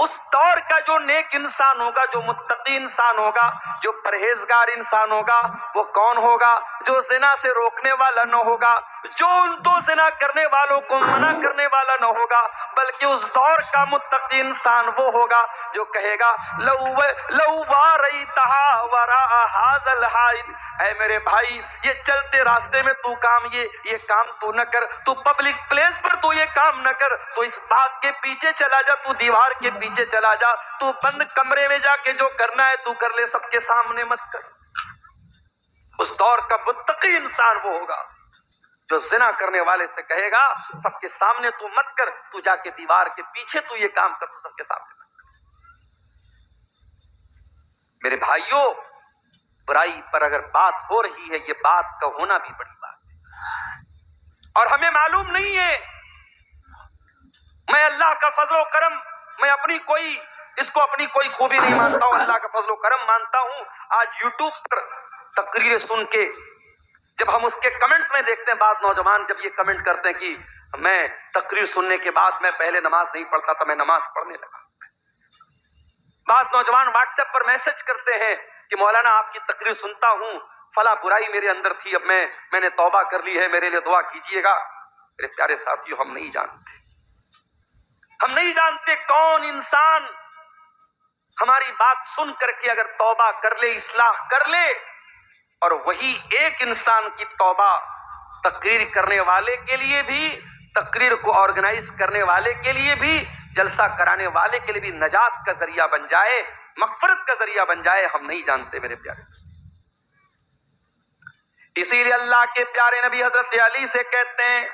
اس دور کا جو نیک انسان ہوگا، جو متقی انسان ہوگا، جو پرہیزگار انسان ہوگا، وہ کون ہوگا؟ جو زنا سے روکنے والا نہ ہوگا، جو ان دو زنا کرنے والوں کو منع کرنے والا نہ ہوگا، بلکہ اس دور کا متقی انسان وہ ہوگا جو کہے گا لو واریتھا وراء ھذا الحائط، اے میرے بھائی یہ چلتے راستے میں تو کام یہ کام تو نہ کر، تو پبلک پلیس پر تو یہ کام نہ کر، تو اس باغ کے پیچھے چلا جا، تو دیوار کے پیچھے چلا جا، تو بند کمرے میں جا کے جو کرنا ہے تو کر لے، سب کے سامنے مت کر۔ اس دور کا متقی انسان وہ ہوگا جو زنا کرنے والے سے کہے گا سب کے سامنے تو مت کر، تو جا کے دیوار کے پیچھے تو یہ کام کر، تو سب کے سامنے مت کر۔ میرے بھائیوں، برائی پر اگر بات ہو رہی ہے، یہ بات کا ہونا بھی بڑی بات ہے، اور ہمیں معلوم نہیں ہے، میں اللہ کا فضل و کرم، میں اپنی کوئی خوبی نہیں مانتا ہوں، اللہ کا فضل و کرم مانتا ہوں۔ آج یوٹیوب پر تقریر سن کے جب ہم اس کے کمنٹس میں دیکھتے ہیں، بعض نوجوان جب یہ کمنٹ کرتے ہیں کہ میں تقریر سننے کے بعد میں پہلے نماز نہیں پڑھتا تھا، میں نماز پڑھنے لگا۔ بعض نوجوان واٹس ایپ پر میسج کرتے ہیں کہ مولانا آپ کی تقریر سنتا ہوں، فلاں برائی میرے اندر تھی، اب میں نے توبہ کر لی ہے، میرے لیے دعا کیجئے گا۔ میرے پیارے ساتھیوں، ہم نہیں جانتے کون انسان ہماری بات سن کر کے اگر توبہ کر لے، اصلاح کر لے، اور وہی ایک انسان کی توبہ تقریر کرنے والے کے لیے بھی، تقریر کو آرگنائز کرنے والے کے لیے بھی، جلسہ کرانے والے کے لیے بھی نجات کا ذریعہ بن جائے، مغفرت کا ذریعہ بن جائے، ہم نہیں جانتے میرے پیارے سے۔ اسی لیے اللہ کے پیارے نبی حضرت علی سے کہتے ہیں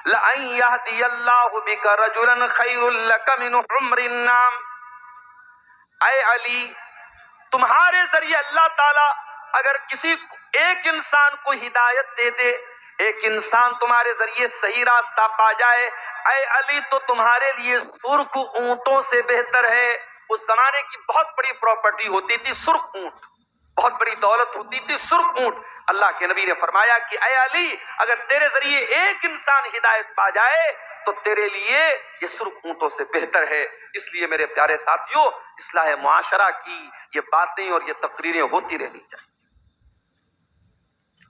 لَأَن يَهْدِيَ اللَّهُ بِكَ رَجُلًا خَيْرٌ لَكَ مِنْ حُمْرِ النَّعَمِ، اے علی تمہارے ذریعے اللہ تعالیٰ اگر کسی ایک انسان کو ہدایت دے دے، ایک انسان تمہارے ذریعے صحیح راستہ پا جائے، اے علی تو تمہارے لیے سرخ اونٹوں سے بہتر ہے۔ اس زمانے کی بہت بڑی پراپرٹی ہوتی تھی سرخ اونٹ، بہت بڑی دولت ہوتی تھی سرخ اونٹ۔ اللہ کے نبی نے فرمایا کہ اے علی اگر تیرے ذریعے ایک انسان ہدایت پا جائے تو تیرے لیے یہ سرخ اونٹوں سے بہتر ہے۔ اس لیے میرے پیارے ساتھیوں، اصلاح معاشرہ کی یہ باتیں اور یہ تقریریں ہوتی رہنی چاہیے۔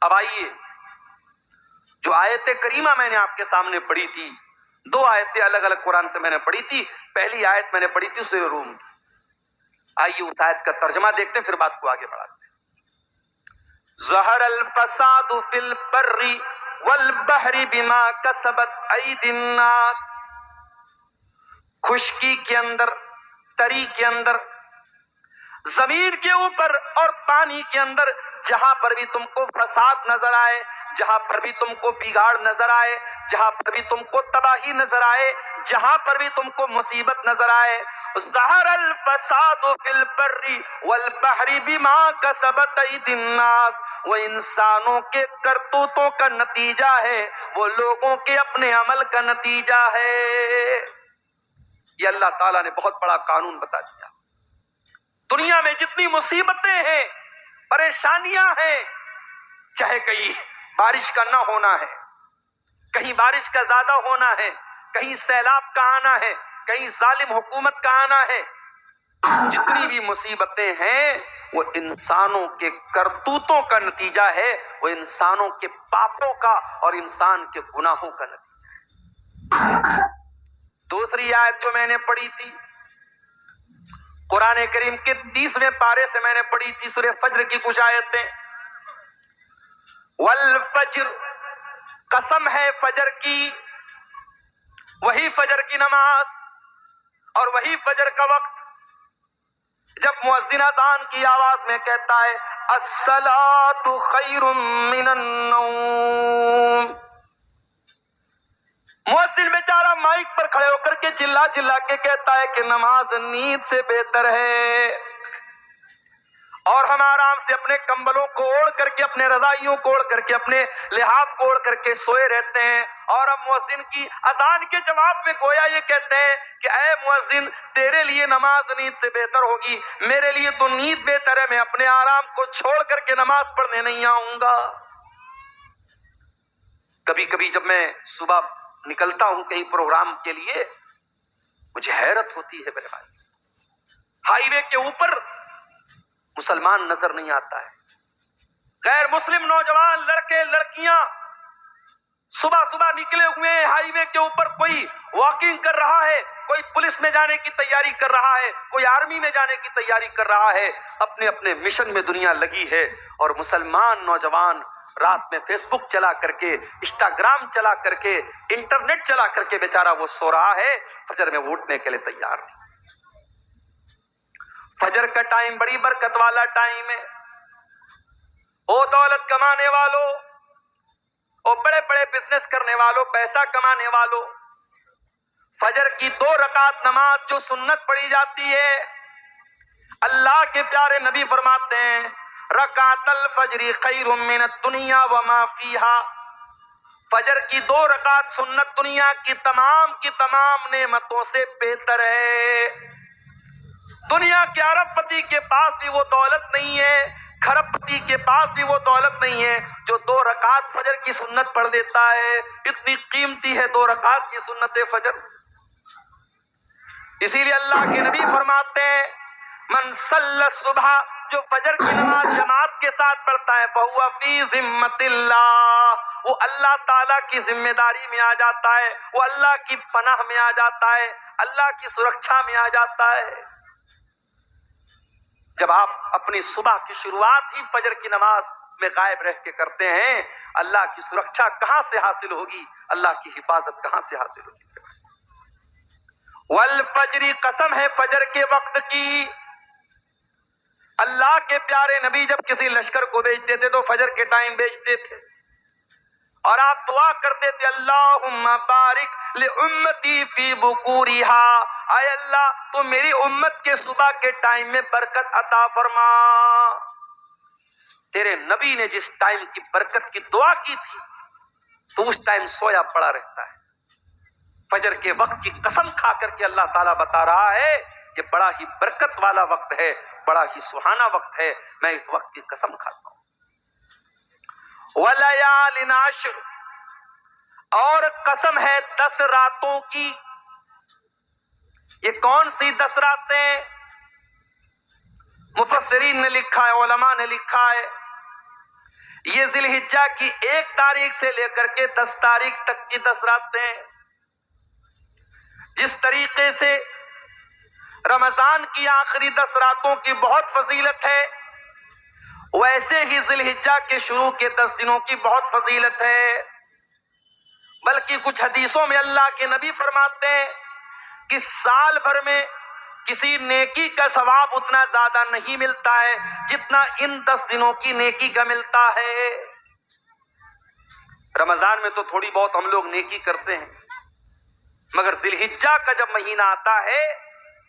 اب آئیے، جو آیت کریمہ میں نے آپ کے سامنے پڑھی تھی، دو آیتیں الگ الگ قرآن سے میں نے پڑھی تھی۔ پہلی آیت میں نے پڑھی تھی سورہ روم کی، آئیے اس آیت کا ترجمہ دیکھتے ہیں، پھر بات کو آگے بڑھاتے ہیں۔ ظہر الفساد فی البر والبحر بما کسبت ایدی الناس، خشکی کے اندر، تری کے اندر، زمین کے اوپر اور پانی کے اندر، جہاں پر بھی تم کو فساد نظر آئے، جہاں پر بھی تم کو بگاڑ نظر آئے، جہاں پر بھی تم کو تباہی نظر آئے، جہاں پر بھی تم کو مصیبت نظر آئے، ظہر الفساد فی البر والبحر بما کسبت ایدی الناس، وہ انسانوں کے کرتوتوں کا نتیجہ ہے، وہ لوگوں کے اپنے عمل کا نتیجہ ہے۔ یہ اللہ تعالیٰ نے بہت بڑا قانون بتا دیا۔ دنیا میں جتنی مصیبتیں ہیں، پریشانیاں ہیں، چاہے کہیں بارش کا نہ ہونا ہے، کہیں بارش کا زیادہ ہونا ہے، کہیں سیلاب کا آنا ہے، کہیں ظالم حکومت کا آنا ہے، جتنی بھی مصیبتیں ہیں وہ انسانوں کے کرتوتوں کا نتیجہ ہے، وہ انسانوں کے پاپوں کا اور انسان کے گناہوں کا نتیجہ ہے۔ دوسری آیت جو میں نے پڑھی تھی قرآن کریم کے 30ویں پارے سے میں نے پڑھی تھی، سورہ فجر کی کچھ آیتیں۔ والفجر، قسم ہے فجر کی، وہی فجر کی نماز اور وہی فجر کا وقت جب مؤذن اذان کی آواز میں کہتا ہے الصلاۃ خیر من النوم، مؤذن بیچارہ مائک پر کھڑے ہو کر کے چلا چلا کے کہتا ہے کہ نماز نیند سے بہتر ہے، اور ہم آرام سے اپنے کمبلوں کو اوڑھ کر کے، اپنے رضائیوں کو اوڑھ کر کے، اپنے لحاف کو اوڑھ کر کے سوئے رہتے ہیں، اور ہم مؤذن کی اذان کے جواب میں گویا یہ کہتے ہیں کہ اے مؤذن تیرے لیے نماز نیند سے بہتر ہوگی، میرے لیے تو نیند بہتر ہے، میں اپنے آرام کو چھوڑ کر کے نماز پڑھنے نہیں آؤں گا۔ کبھی کبھی جب میں صبح نکلتا ہوں کہیں پروگرام کے لیے، مجھے حیرت ہوتی ہے میرے بھائی، ہائی وے کے اوپر مسلمان نظر نہیں آتا ہے، غیر مسلم نوجوان لڑکے لڑکیاں صبح صبح نکلے ہوئے ہیں ہائی وے کے اوپر، کوئی واکنگ کر رہا ہے، کوئی پولیس میں جانے کی تیاری کر رہا ہے، کوئی آرمی میں جانے کی تیاری کر رہا ہے، اپنے اپنے مشن میں دنیا لگی ہے، اور مسلمان نوجوان رات میں فیس بک چلا کر کے، انسٹاگرام چلا کر کے، انٹرنیٹ چلا کر کے بیچارہ وہ سو رہا ہے، فجر میں اٹھنے کے لیے تیار نہیں۔ فجر کا ٹائم بڑی برکت والا ٹائم ہے، او دولت کمانے والوں، او بڑے بڑے بزنس کرنے والوں، پیسہ کمانے والوں، فجر کی 2 رکعت نماز جو سنت پڑھی جاتی ہے، اللہ کے پیارے نبی فرماتے ہیں رکعت الفجر خیر من الدنیا وما فیہا، فجر کی 2 رکعت سنت دنیا کی تمام نعمتوں سے بہتر ہے۔ دنیا کے ارب پتی کے پاس بھی وہ دولت نہیں ہے، کھرب پتی کے پاس بھی وہ دولت نہیں ہے جو 2 رکعت فجر کی سنت پڑھ دیتا ہے، اتنی قیمتی ہے 2 رکعت کی سنت فجر۔ اسی لیے اللہ کے نبی فرماتے ہیں من صلی الصبح، جو فجر کی نماز جماعت کے ساتھ پڑھتا ہے فہو فی ذمۃ اللہ، وہ اللہ تعالیٰ کی ذمہ داری میں آ جاتا ہے، وہ اللہ کی پناہ میں آ جاتا ہے، اللہ کی سرکشا میں آ جاتا ہے۔ جب آپ اپنی صبح کی شروعات ہی فجر کی نماز میں غائب رہ کے کرتے ہیں، اللہ کی سرکشا کہاں سے حاصل ہوگی، اللہ کی حفاظت کہاں سے حاصل ہوگی؟ والفجر، قسم ہے فجر کے وقت کی۔ اللہ کے پیارے نبی جب کسی لشکر کو بھیجتے تھے تو فجر کے ٹائم بھیجتے تھے، اور آپ دعا کرتے تھے اللہم بارک لامتی فی بکورہا، اے اللہ تو میری امت کے صبح کے ٹائم میں برکت عطا فرما۔ تیرے نبی نے جس ٹائم کی برکت کی دعا کی تھی تو اس ٹائم سویا پڑا رہتا ہے۔ فجر کے وقت کی قسم کھا کر کے اللہ تعالیٰ بتا رہا ہے یہ بڑا ہی برکت والا وقت ہے، بڑا ہی سہانا وقت ہے، میں اس وقت کی قسم کھاتا ہوں۔ وَلَيَالٍ عَشْرٍ، اور قسم ہے 10 راتوں کی۔ یہ کون سی 10 راتیں؟ مفسرین نے لکھا ہے، علماء نے لکھا ہے، یہ ذی الحجہ کی 1 تاریخ سے لے کر کے 10 تاریخ تک کی 10 راتیں۔ جس طریقے سے رمضان کی آخری 10 راتوں کی بہت فضیلت ہے، ویسے ہی ذی الحجہ کے شروع کے 10 دنوں کی بہت فضیلت ہے۔ بلکہ کچھ حدیثوں میں اللہ کے نبی فرماتے ہیں کہ سال بھر میں کسی نیکی کا ثواب اتنا زیادہ نہیں ملتا ہے جتنا ان 10 دنوں کی نیکی کا ملتا ہے۔ رمضان میں تو تھوڑی بہت ہم لوگ نیکی کرتے ہیں، مگر ذی الحجہ کا جب مہینہ آتا ہے،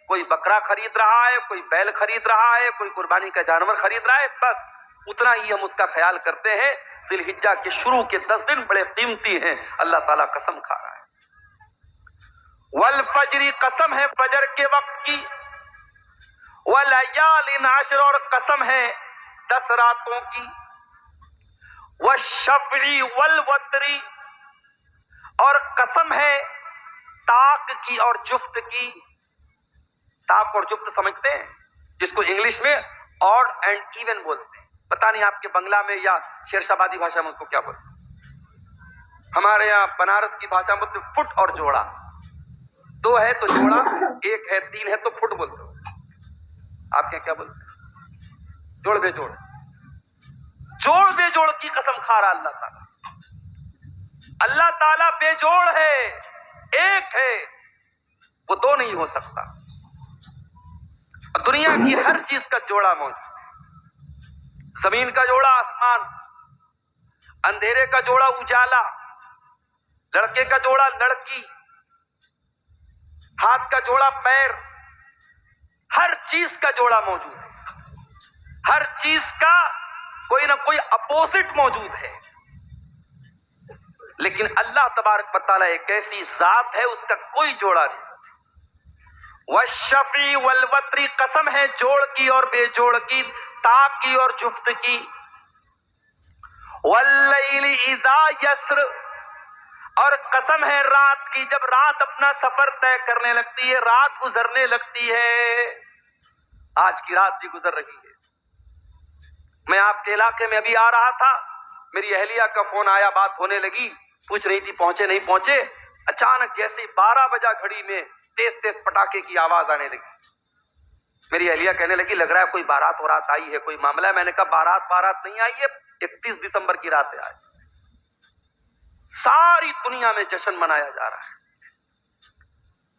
کوئی بکرا خرید رہا ہے، کوئی بیل خرید رہا ہے، کوئی قربانی کا جانور خرید رہا ہے، بس اتنا ہی ہم اس کا خیال کرتے ہیں۔ ذی الحجہ کے شروع کے 10 دن بڑے قیمتی ہیں، اللہ تعالیٰ قسم کھا رہا ہے۔ والفجر، قسم ہے فجر کے وقت کی۔ ولیال عشر، اور قسم ہے 10 راتوں کی۔ والشفع والوتر، اور قسم ہے طاق کی اور جفت کی۔ طاق اور جفت سمجھتے ہیں، جس کو انگلش میں آڈ اینڈ ایون بولتے ہیں، پتہ نہیں آپ کے بنگلہ میں یا شیرشابادی بھاشا میں اس کو کیا بولتے ہیں۔ ہمارے یہاں بنارس کی بھاشا میں بولتے فٹ اور جوڑا، 2 ہے تو جوڑا، 1 ہے 3 ہے تو فٹ بولتے ہیں۔ آپ کے کیا بولتے ہیں؟ جوڑ بے جوڑ، جوڑ بے جوڑ کی قسم کھا رہا اللہ تعالیٰ۔ اللہ تعالیٰ بے جوڑ ہے، ایک ہے، وہ 2 نہیں ہو سکتا۔ اور دنیا کی ہر چیز کا جوڑا موجود ہے. زمین کا جوڑا آسمان، اندھیرے کا جوڑا اجالا، لڑکے کا جوڑا لڑکی، ہاتھ کا جوڑا پیر، ہر چیز کا جوڑا موجود ہے. ہر چیز کا کوئی نہ کوئی اپوزٹ موجود ہے. لیکن اللہ تبارک و تعالیٰ ایک ایسی ذات ہے اس کا کوئی جوڑا نہیں. والشفع والوتر، قسم ہے جوڑ کی اور بے جوڑ کی، طاق کی اور جفت کی. واللیل اذا یسر، اور قسم ہے رات کی جب رات اپنا سفر طے کرنے لگتی ہے، رات گزرنے لگتی ہے. آج کی رات بھی گزر رہی ہے. میں آپ کے علاقے میں ابھی آ رہا تھا، میری اہلیہ کا فون آیا، بات ہونے لگی، پوچھ رہی تھی پہنچے نہیں پہنچے. اچانک جیسے 12 بجا گھڑی میں تیز تیز پٹاخے کی آواز آنے لگی. میری اہلیہ کہنے لگی لگ رہا ہے کوئی بارات ورات آئی ہے، کوئی معاملہ ہے. میں نے کہا بارات نہیں آئی ہے، 31 دسمبر کی رات ہے. آج ساری دنیا میں جشن منایا جا رہا ہے،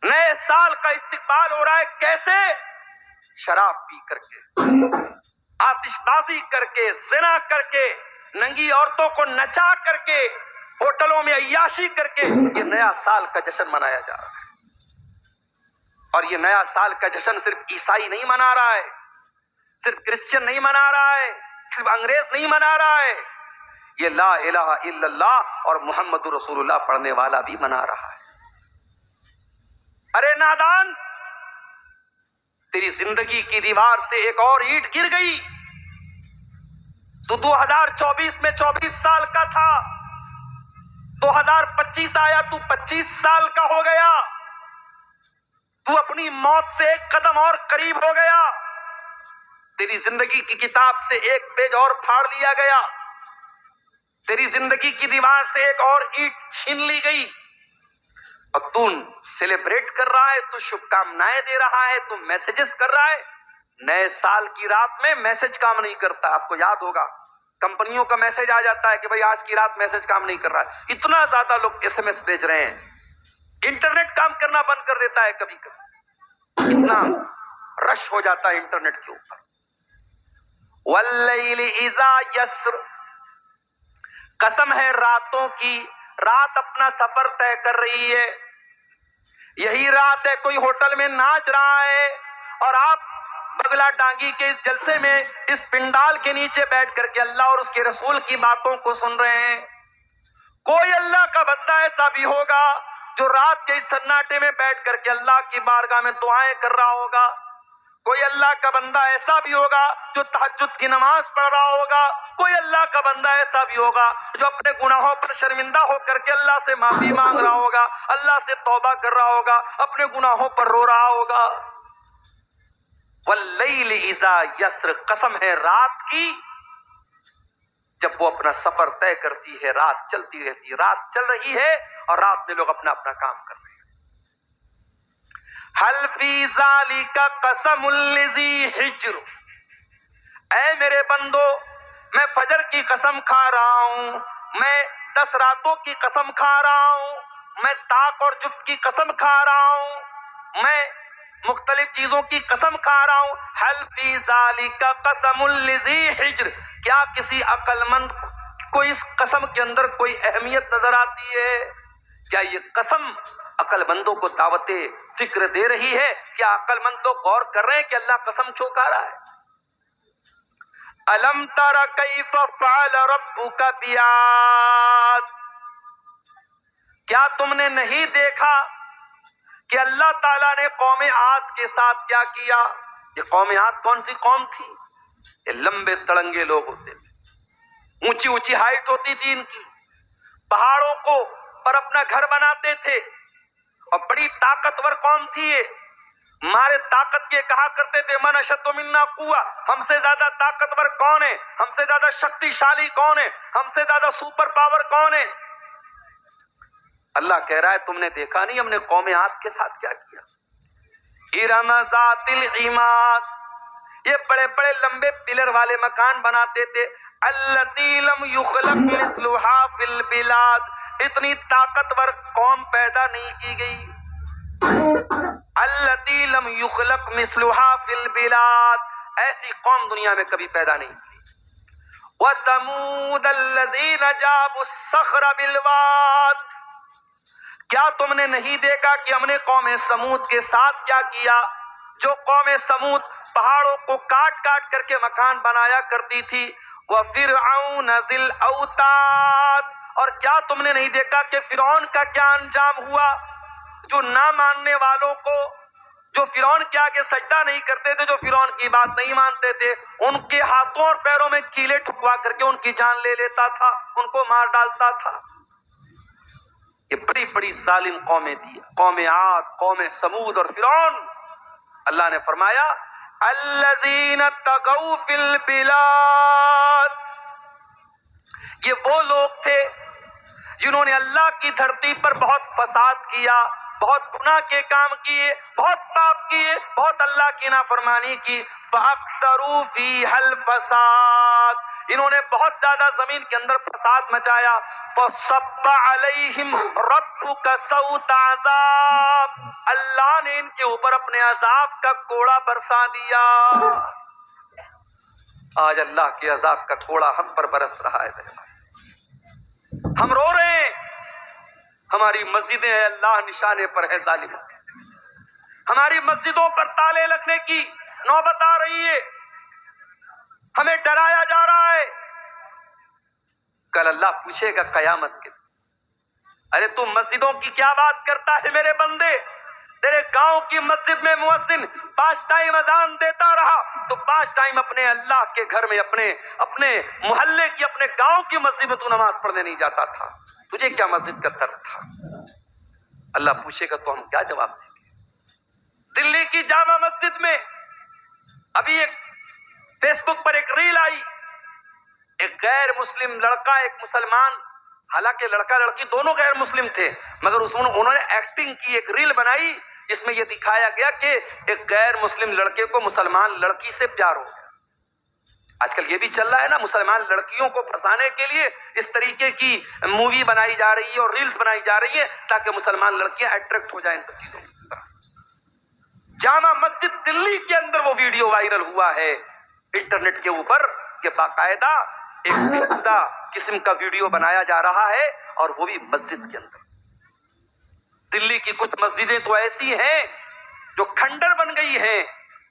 نئے سال کا استقبال ہو رہا ہے. کیسے؟ شراب پی کر کے، آتش بازی کر کے، زنا کر کے، ننگی عورتوں کو نچا کر کے، ہوٹلوں میں عیاشی کر کے یہ نیا سال کا جشن منایا جا رہا ہے. اور یہ نیا سال کا جشن صرف عیسائی نہیں منا رہا ہے، صرف کرسچن نہیں منا رہا ہے، صرف انگریز نہیں منا رہا ہے، یہ لا الہ الا اللہ اور محمد رسول اللہ پڑھنے والا بھی منا رہا ہے. ارے نادان، تیری زندگی کی دیوار سے ایک اور اینٹ گر گئی. تو 2024 میں 24 سال کا تھا، 2025 آیا تو 25 سال کا ہو گیا. تو اپنی موت سے ایک قدم اور قریب ہو گیا. تیری زندگی کی کتاب سے ایک پیج اور پھاڑ لیا گیا. تیری زندگی کی دیوار سے ایک اور اینٹ چھین لی گئی. اور تو سیلیبریٹ کر رہا ہے، تو شبھ کامنائیں دے رہا ہے، تو میسیجز کر رہا ہے. نئے سال کی رات میں میسج کام نہیں کرتا. آپ کو یاد ہوگا کمپنیوں کا میسج آ جاتا ہے کہ بھئی آج کی رات میسج کام نہیں کر رہا ہے. اتنا زیادہ لوگ ایس ایم ایس بھیج رہے ہیں، انٹرنیٹ کام کرنا بند کر دیتا ہے کبھی کبھی. اتنا رش ہو جاتا ہے انٹرنیٹ کے اوپر. واللیل اذا یسر، قسم ہے راتوں کی، رات اپنا سفر طے کر رہی ہے. یہی رات ہے کوئی ہوٹل میں ناچ رہا ہے اور آپ بگلا ڈانگی کے اس جلسے میں اس پنڈال کے نیچے بیٹھ کر کے اللہ اور اس کے رسول کی باتوں کو سن رہے ہیں. کوئی اللہ کا بندہ ایسا بھی ہوگا جو رات کے اس سناٹے میں بیٹھ کر کے اللہ کی بارگاہ میں دعائیں کر رہا ہوگا. کوئی اللہ کا بندہ ایسا بھی ہوگا جو تہجد کی نماز پڑھ رہا ہوگا. کوئی اللہ کا بندہ ایسا بھی ہوگا جو اپنے گناہوں پر شرمندہ ہو کر کے اللہ سے معافی مانگ رہا ہوگا، اللہ سے توبہ کر رہا ہوگا، اپنے گناہوں پر رو رہا ہوگا. واللیل اذا یسر، قسم ہے رات کی جب وہ اپنا سفر طے کرتی ہے. رات چلتی رہتی ہے، رات چل رہی ہے اور رات میں لوگ اپنا اپنا کام کر رہے ہیں. حل فی ذالک قسم لذی حجر، اے میرے بندو میں فجر کی قسم کھا رہا ہوں، میں 10 راتوں کی قسم کھا رہا ہوں، میں طاق اور جفت کی قسم کھا رہا ہوں، میں مختلف چیزوں کی قسم کھا رہا ہوں. حل فی ذالک قسم لذی حجر، کیا کسی عقل مند کو اس قسم کے اندر کوئی اہمیت نظر آتی ہے؟ کیا یہ قسم عقل مندوں کو دعوت فکر دے رہی ہے؟ کیا عقل مند لوگ غور کر رہے ہیں کہ اللہ قسم کیوں کھا رہا ہے؟ الم تر کیف فعل ربک بعاد، کیا تم نے نہیں دیکھا کہ اللہ تعالیٰ نے قوم عاد کے ساتھ کیا کیا؟ یہ قوم عاد کون سی قوم تھی؟ یہ لمبے تڑنگے لوگ ہوتے تھے، اونچی اونچی ہائٹ ہوتی تھی ان کی، پہاڑوں کو پر اپنا گھر بناتے تھے اور بڑی طاقتور قوم تھی یہ. مارے طاقت کے کہا کرتے تھے من اشد منا قوہ، ہم سے زیادہ طاقتور کون ہے، ہم سے زیادہ شکتی شالی کون ہے، ہم سے زیادہ سپر پاور کون ہے؟ اللہ کہہ رہا ہے تم نے دیکھا نہیں ہم نے قوم عاد کے ساتھ کیا کیا؟ ارم ذات العماد، یہ بڑے بڑے لمبے پلر والے مکان بناتے تھے. التی لم یخلق مثلها فی البلاد، اتنی طاقتور قوم پیدا نہیں کی گئی. التی لم یخلق مثلها فی البلاد، ایسی قوم دنیا میں کبھی پیدا نہیں ہوئی۔ وَثَمُودَ الَّذِينَ جَابُوا الصَّخْرَ بِالْوَادِ، کیا تم نے نہیں دیکھا کہ ہم نے قوم سمود کے ساتھ کیا کیا؟ جو قوم سمود پہاڑوں کو کاٹ کاٹ کر کے مکان بنایا کرتی تھی۔ وَفِرْعَوْنَ ذِي الْأَوْتَادِ، اور کیا تم نے نہیں دیکھا کہ فرعون کا کیا انجام ہوا؟ جو نہ ماننے والوں کو، جو فرعون کے آگے سجدہ نہیں کرتے تھے، جو فرعون کی بات نہیں مانتے تھے، ان کے ہاتھوں اور پیروں میں کیلے ٹھکوا کر کے ان کی جان لے لیتا تھا، ان کو مار ڈالتا تھا۔ یہ بڑی بڑی ظالم قومیں تھی، قوم عاد، قوم سمود اور فرعون۔ اللہ نے فرمایا الذین طغوا فی البلاد، یہ وہ لوگ تھے جنہوں نے اللہ کی دھرتی پر بہت فساد کیا، بہت گناہ کے کام کیے، بہت پاپ کیے، بہت اللہ کی نافرمانی کی۔ فَأَكْثَرُوا فِيهَا الْفَسَادَ، انہوں نے بہت زیادہ زمین کے اندر فساد مچایا۔ فَصَبَّ عَلَيْهِمْ رَبُّكَ سَوْطَ عَذَابٍ، اللہ نے ان کے اوپر اپنے عذاب کا کوڑا برسا دیا۔ آج اللہ کے عذاب کا کوڑا ہم پر برس رہا ہے میرے بھائی، ہم رو رہے ہیں۔ ہماری مسجدیں ہیں اللہ نشانے پر ہے ظالموں، ہماری مسجدوں پر تالے لگنے کی نوبت آ رہی ہے، ہمیں ڈرایا جا رہا ہے۔ کل اللہ پوچھے گا قیامت کے، ارے تم مسجدوں کی کیا بات کرتا ہے میرے بندے؟ تیرے گاؤں کی مسجد میں مؤذن 5 ٹائم اذان دیتا رہا، تو 5 ٹائم اپنے اللہ کے گھر میں، اپنے محلے کی، اپنے گاؤں کی مسجد میں تو نماز پڑھنے نہیں جاتا تھا، تجھے کیا مسجد کا درد تھا؟ اللہ پوچھے گا تو ہم کیا جواب دیں گے؟ دلی کی جامع مسجد میں ابھی ایک فیس بک پر ایک ریل آئی، ایک غیر مسلم لڑکا ایک مسلمان، حالانکہ لڑکا لڑکی دونوں غیر مسلم تھے، مگر انہوں نے ایکٹنگ کی، ایک ریل بنائی جس میں یہ دکھایا گیا کہ ایک غیر مسلم لڑکے کو مسلمان لڑکی سے پیار ہو گیا۔ آج کل یہ بھی چل رہا ہے نا، مسلمان لڑکیوں کو پھنسانے کے لیے اس طریقے کی مووی بنائی جا رہی ہے اور ریلز بنائی جا رہی ہے تاکہ مسلمان لڑکیاں اٹریکٹ ہو جائیں ان سب چیزوں کی طرف۔ جامع مسجد دلی کے اندر وہ ویڈیو وائرل ہوا ہے انٹرنیٹ کے اوپر کہ باقاعدہ ایک بےہودہ قسم کا ویڈیو بنایا جا رہا ہے، اور وہ بھی مسجد کے اندر۔ دلی کی کچھ مسجدیں تو ایسی ہیں جو کھنڈر بن گئی ہیں،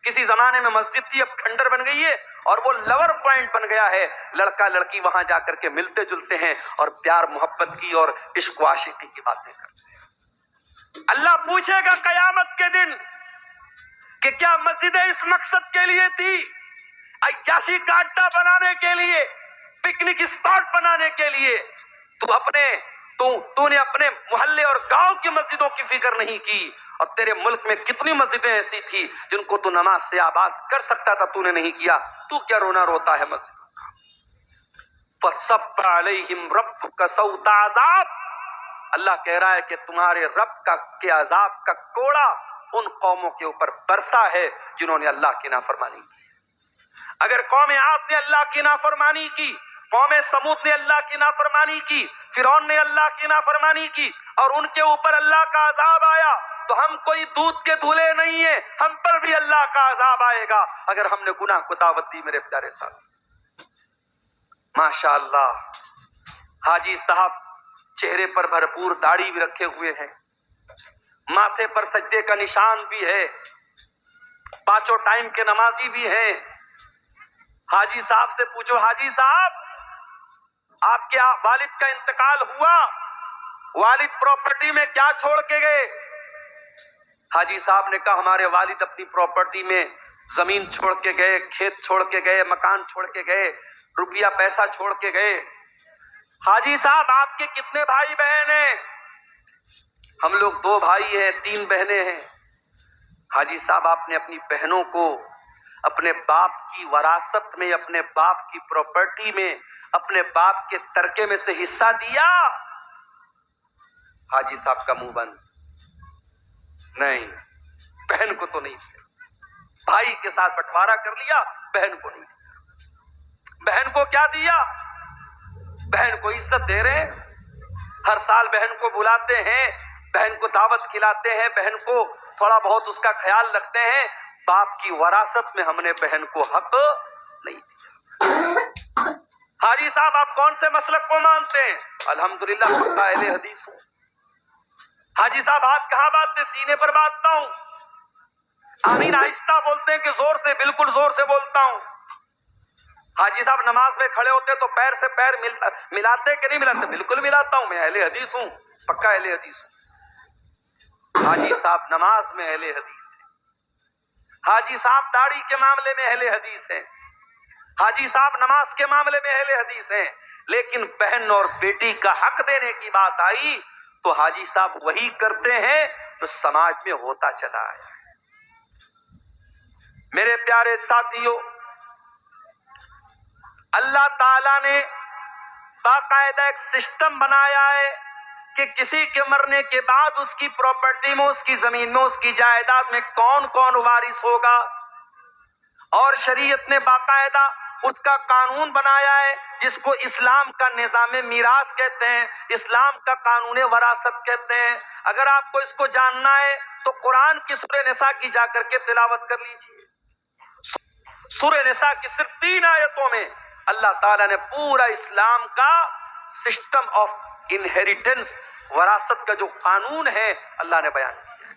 کسی زمانے میں مسجد تھی اب کھنڈر بن گئی ہے، اور وہ لور پوائنٹ بن گیا ہے، لڑکا لڑکی وہاں جا کر کے ملتے جلتے ہیں اور پیار محبت کی اور عشق و عاشقی کی باتیں کرتے ہیں۔ اللہ پوچھے گا قیامت کے دن کہ کیا مسجدیں اس مقصد کے لیے تھی، عیاشی کا اڈا بنانے کے لیے، پکنک اسپاٹ بنانے کے لیے؟ تو نے اپنے محلے اور گاؤں کی مسجدوں کی فکر نہیں کی، اور تیرے ملک میں کتنی مسجدیں ایسی تھی جن کو تو نماز سے آباد کر سکتا تھا، تو نے نہیں کیا، تو کیا رونا روتا ہے مسجدوں کا؟ فَصَبَّ عَلَيْهِمْ رَبُّكَ سَوْطَ عَذَابٍ، اللہ کہہ رہا ہے کہ تمہارے رب کے عذاب کا کوڑا ان قوموں کے اوپر برسا ہے جنہوں نے اللہ کی نافرمانی کی۔ اگر قوم عاد نے اللہ کی نافرمانی کی، قوم سمود نے اللہ کی نافرمانی کی، فرعون نے اللہ کی نافرمانی کی، اور ان کے اوپر اللہ کا عذاب آیا، تو ہم کوئی دودھ کے دھلے نہیں ہیں، ہم پر بھی اللہ کا عذاب آئے گا اگر ہم نے گناہ کو دعوت دی۔ میرے پیارے ساتھ، ماشاء اللہ حاجی صاحب چہرے پر بھرپور داڑھی بھی رکھے ہوئے ہیں، ماتھے پر سجدے کا نشان بھی ہے، 5 ٹائم کے نمازی بھی ہیں۔ حاجی صاحب سے پوچھو، حاجی صاحب آپ کے والد کا انتقال ہوا، والد پراپرٹی میں کیا چھوڑ کے گئے؟ حاجی صاحب نے کہا ہمارے والد اپنی پراپرٹی میں زمین چھوڑ کے گئے، کھیت چھوڑ کے گئے، مکان چھوڑ کے گئے، روپیہ پیسہ چھوڑ کے گئے۔ حاجی صاحب آپ کے کتنے بھائی بہن ہیں؟ ہم لوگ 2 بھائی ہیں، 3 بہنیں ہیں۔ حاجی صاحب آپ نے اپنی بہنوں کو اپنے باپ کی وراثت میں، اپنے باپ کی پراپرٹی میں، اپنے باپ کے ترکے میں سے حصہ دیا؟ حاجی صاحب کا منہ بند، نہیں، بہن کو تو نہیں دیا۔ بھائی کے ساتھ بٹوارا کر لیا، بہن کو نہیں دیا۔ بہن کو کیا دیا؟ بہن کو عزت دے رہے ہیں، ہر سال بہن کو بلاتے ہیں، بہن کو دعوت کھلاتے ہیں، بہن کو تھوڑا بہت اس کا خیال رکھتے ہیں، باپ کی وراثت میں ہم نے بہن کو حق نہیں دیا۔ حاجی صاحب آپ کون سے مسلک کو مانتے ہیں؟ الحمدللہ پکا اہل حدیث ہوں۔ حاجی صاحب ہاتھ کہاں باندھتے؟ سینے پر باندھتا ہوں۔ آمین آہستہ بولتے ہیں کہ زور سے؟ بالکل زور سے بولتا ہوں۔ حاجی صاحب نماز میں کھڑے ہوتے تو پیر سے پیر ملاتے کہ نہیں ملاتے؟ بالکل ملاتا ہوں، میں اہل حدیث ہوں، پکا اہل حدیث ہوں۔ حاجی صاحب نماز میں اہل حدیث ہیں، حاجی صاحب داڑھی کے معاملے میں اہل حدیث ہیں، حاجی صاحب نماز کے معاملے میں اہل حدیث ہیں، لیکن بہن اور بیٹی کا حق دینے کی بات آئی تو حاجی صاحب وہی کرتے ہیں جو سماج میں ہوتا چلا ہے۔ میرے پیارے ساتھیوں، اللہ تعالیٰ نے باقاعدہ ایک سسٹم بنایا ہے کہ کسی کے مرنے کے بعد اس کی پراپرٹی میں، اس کی زمین میں، اس کی جائیداد میں کون کون وارث ہوگا، اور شریعت نے باقاعدہ اس کا قانون بنایا ہے جس کو اسلام کا نظام میراث کہتے ہیں، اسلام کا قانون وراثت کہتے ہیں۔ اگر آپ کو اس کو جاننا ہے تو قرآن کی سورہ نساء کی جا کر کے تلاوت کر لیجئے۔ سورہ نساء کی صرف 3 آیتوں میں اللہ تعالیٰ نے پورا اسلام کا سسٹم آف انہیریٹنس، وراثت کا جو قانون ہے اللہ نے بیان کیا۔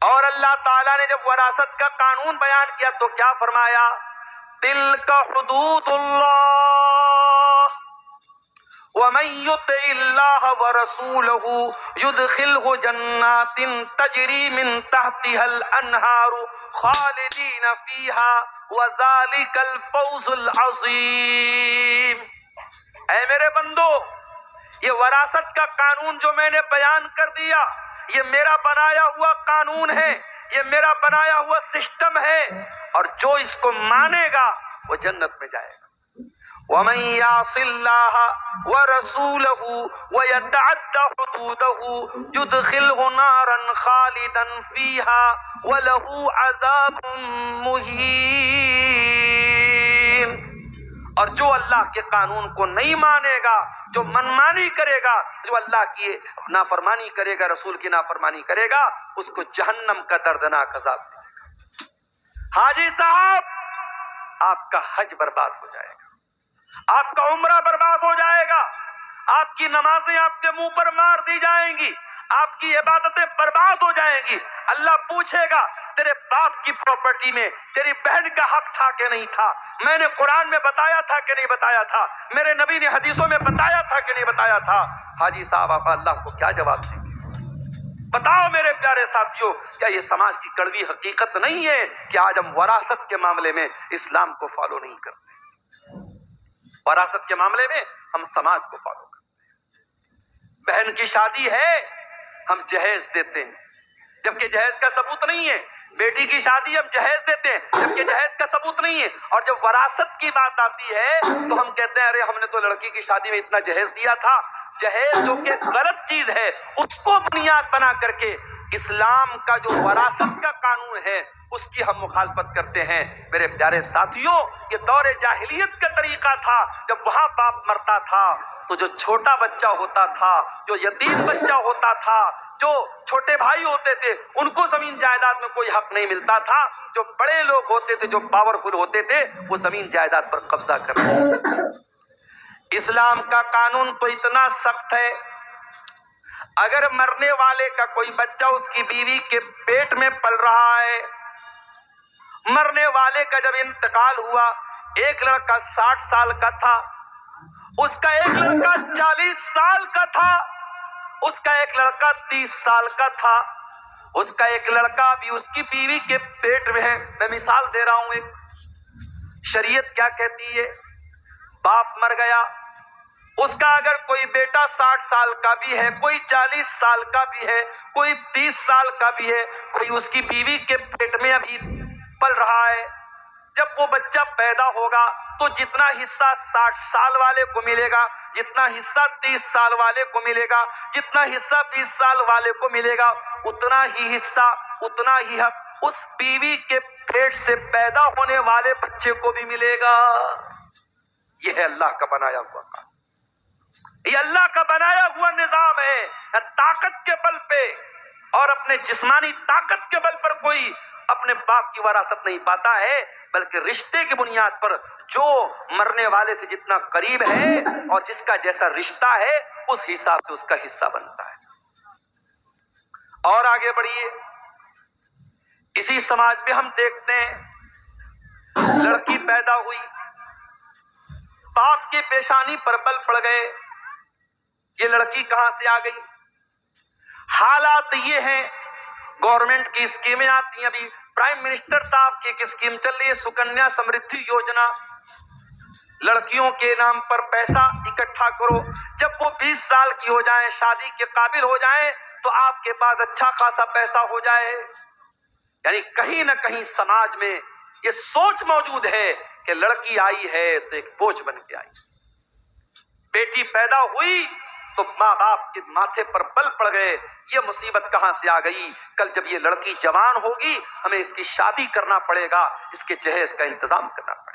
اور اللہ تعالیٰ نے جب وراثت کا قانون بیان کیا تو کیا فرمایا؟ تلک حدود اللہ ومن یطع اللہ ورسولہ یدخلہ جنات تجری من تحتها الانہار خالدین فیہا وذالک الفوز العظیم۔ اے میرے بندو، یہ وراثت کا قانون جو میں نے بیان کر دیا، یہ میرا بنایا ہوا قانون ہے، یہ میرا بنایا ہوا سسٹم ہے، اور جو اس کو مانے گا وہ جنت میں جائے گا۔ وَمَن يَعْصِ اللَّهَ وَرَسُولَهُ وَيَتَعَدَّ حُدُودَهُ يُدْخِلْهُ نَارًا خَالِدًا فِيهَا وَلَهُ عَذَابٌ مُهِينٌ۔ اور جو اللہ کے قانون کو نہیں مانے گا، جو منمانی کرے گا، جو اللہ کی نافرمانی کرے گا، رسول کی نافرمانی کرے گا، اس کو جہنم کا دردناک عذاب ملے گا۔ حاجی صاحب آپ کا حج برباد ہو جائے گا، آپ کا عمرہ برباد ہو جائے گا، آپ کی نمازیں آپ کے منہ پر مار دی جائیں گی، آپ کی عبادتیں برباد ہو جائیں گی۔ اللہ پوچھے گا تیرے باپ کی پراپرٹی میں تیری بہن کا حق تھا کہ نہیں تھا؟ میں نے قرآن میں بتایا تھا کہ نہیں بتایا تھا؟ میرے نبی نے حدیثوں میں بتایا تھا کہ نہیں بتایا تھا؟ حاجی صاحب آپ اللہ کو کیا جواب دیں گے؟ بتاؤ میرے پیارے ساتھیوں، کیا یہ سماج کی کڑوی حقیقت نہیں ہے کہ آج ہم وراثت کے معاملے میں اسلام کو فالو نہیں کرتے؟ وراثت کے معاملے میں ہم سماج کو فالو کرتے ہیں۔ بہن کی شادی ہے، ہم جہیز دیتے ہیں جبکہ جہیز کا ثبوت نہیں ہے، بیٹی کی شادی ہم جہیز دیتے ہیں جبکہ جہیز کا ثبوت نہیں ہے، اور جب وراثت کی بات آتی ہے تو ہم کہتے ہیں ارے ہم نے تو لڑکی کی شادی میں اتنا جہیز دیا تھا۔ جہیز جو کہ غلط چیز ہے اس کو بنیاد بنا کر کے اسلام کا جو وراثت کا قانون ہے اس کی ہم مخالفت کرتے ہیں۔ میرے پیارے ساتھیوں، یہ دور جاہلیت کا طریقہ تھا، جب وہاں باپ مرتا تھا تو جو چھوٹا بچہ ہوتا تھا، جو یتیم بچہ ہوتا تھا، جو چھوٹے بھائی ہوتے تھے، ان کو زمین جائیداد میں کوئی حق نہیں ملتا تھا۔ جو بڑے لوگ ہوتے تھے، جو پاورفل ہوتے تھے، وہ زمین جائیداد پر قبضہ کرتے تھے۔ اسلام کا قانون تو اتنا سخت ہے، اگر مرنے والے کا کوئی بچہ اس کی بیوی کے پیٹ میں پل رہا ہے، مرنے والے کا جب انتقال ہوا، ایک لڑکا 60 سال کا تھا، اس کا ایک لڑکا 40 سال کا تھا، اس کا ایک لڑکا 30 سال کا تھا، اس کا ایک لڑکا بھی اس کی بیوی کے پیٹ میں ہے۔ میں مثال دے رہا ہوں ایک، شریعت کیا کہتی ہے؟ باپ مر گیا، اس کا اگر کوئی بیٹا 60 سال کا بھی ہے، کوئی 40 سال کا بھی ہے، کوئی 30 سال کا بھی ہے، کوئی اس کی بیوی کے پیٹ میں ابھی پل رہا ہے، جب وہ بچہ پیدا ہوگا تو جتنا حصہ 60 سال والے کو ملے گا، جتنا حصہ 30 سال والے کو ملے گا، جتنا حصہ 20 سال والے کو ملے گا، اتنا ہی حصہ، اتنا ہی حق اس بیوی کے پیٹ سے پیدا ہونے والے بچے کو بھی ملے گا۔ یہ ہے اللہ کا بنایا ہوا قانون، یہ اللہ کا بنایا ہوا نظام ہے۔ طاقت کے بل پہ اور اپنے جسمانی طاقت کے بل پر کوئی اپنے باپ کی وراثت نہیں پاتا ہے، بلکہ رشتے کی بنیاد پر جو مرنے والے سے جتنا قریب ہے اور جس کا جیسا رشتہ ہے اس حساب سے اس کا حصہ بنتا ہے۔ اور آگے بڑھیے، اسی سماج میں ہم دیکھتے ہیں لڑکی پیدا ہوئی، باپ کی پیشانی پر بل پڑ گئے، یہ لڑکی کہاں سے آ گئی؟ حالات یہ ہیں، گورنمنٹ کی اسکیمیں آتی ہیں، ابھی پرائم منسٹر صاحب کی ایک اسکیم چل رہی ہے سکنیا سمردھی یوجنا، لڑکیوں کے نام پر پیسہ اکٹھا کرو، جب وہ 20 سال کی ہو جائیں، شادی کے قابل ہو جائیں تو آپ کے پاس اچھا خاصا پیسہ ہو جائے۔ یعنی کہیں نہ کہیں سماج میں یہ سوچ موجود ہے کہ لڑکی آئی ہے تو ایک بوجھ بن کے آئی، بیٹی پیدا ہوئی تو ماں باپ کے ماتھے پر بل پڑ گئے، یہ مصیبت کہاں سے آ گئی؟ کل جب یہ لڑکی جوان ہوگی ہمیں اس کی شادی کرنا پڑے گا، اس کے جہیز کا انتظام کرنا پڑے گا۔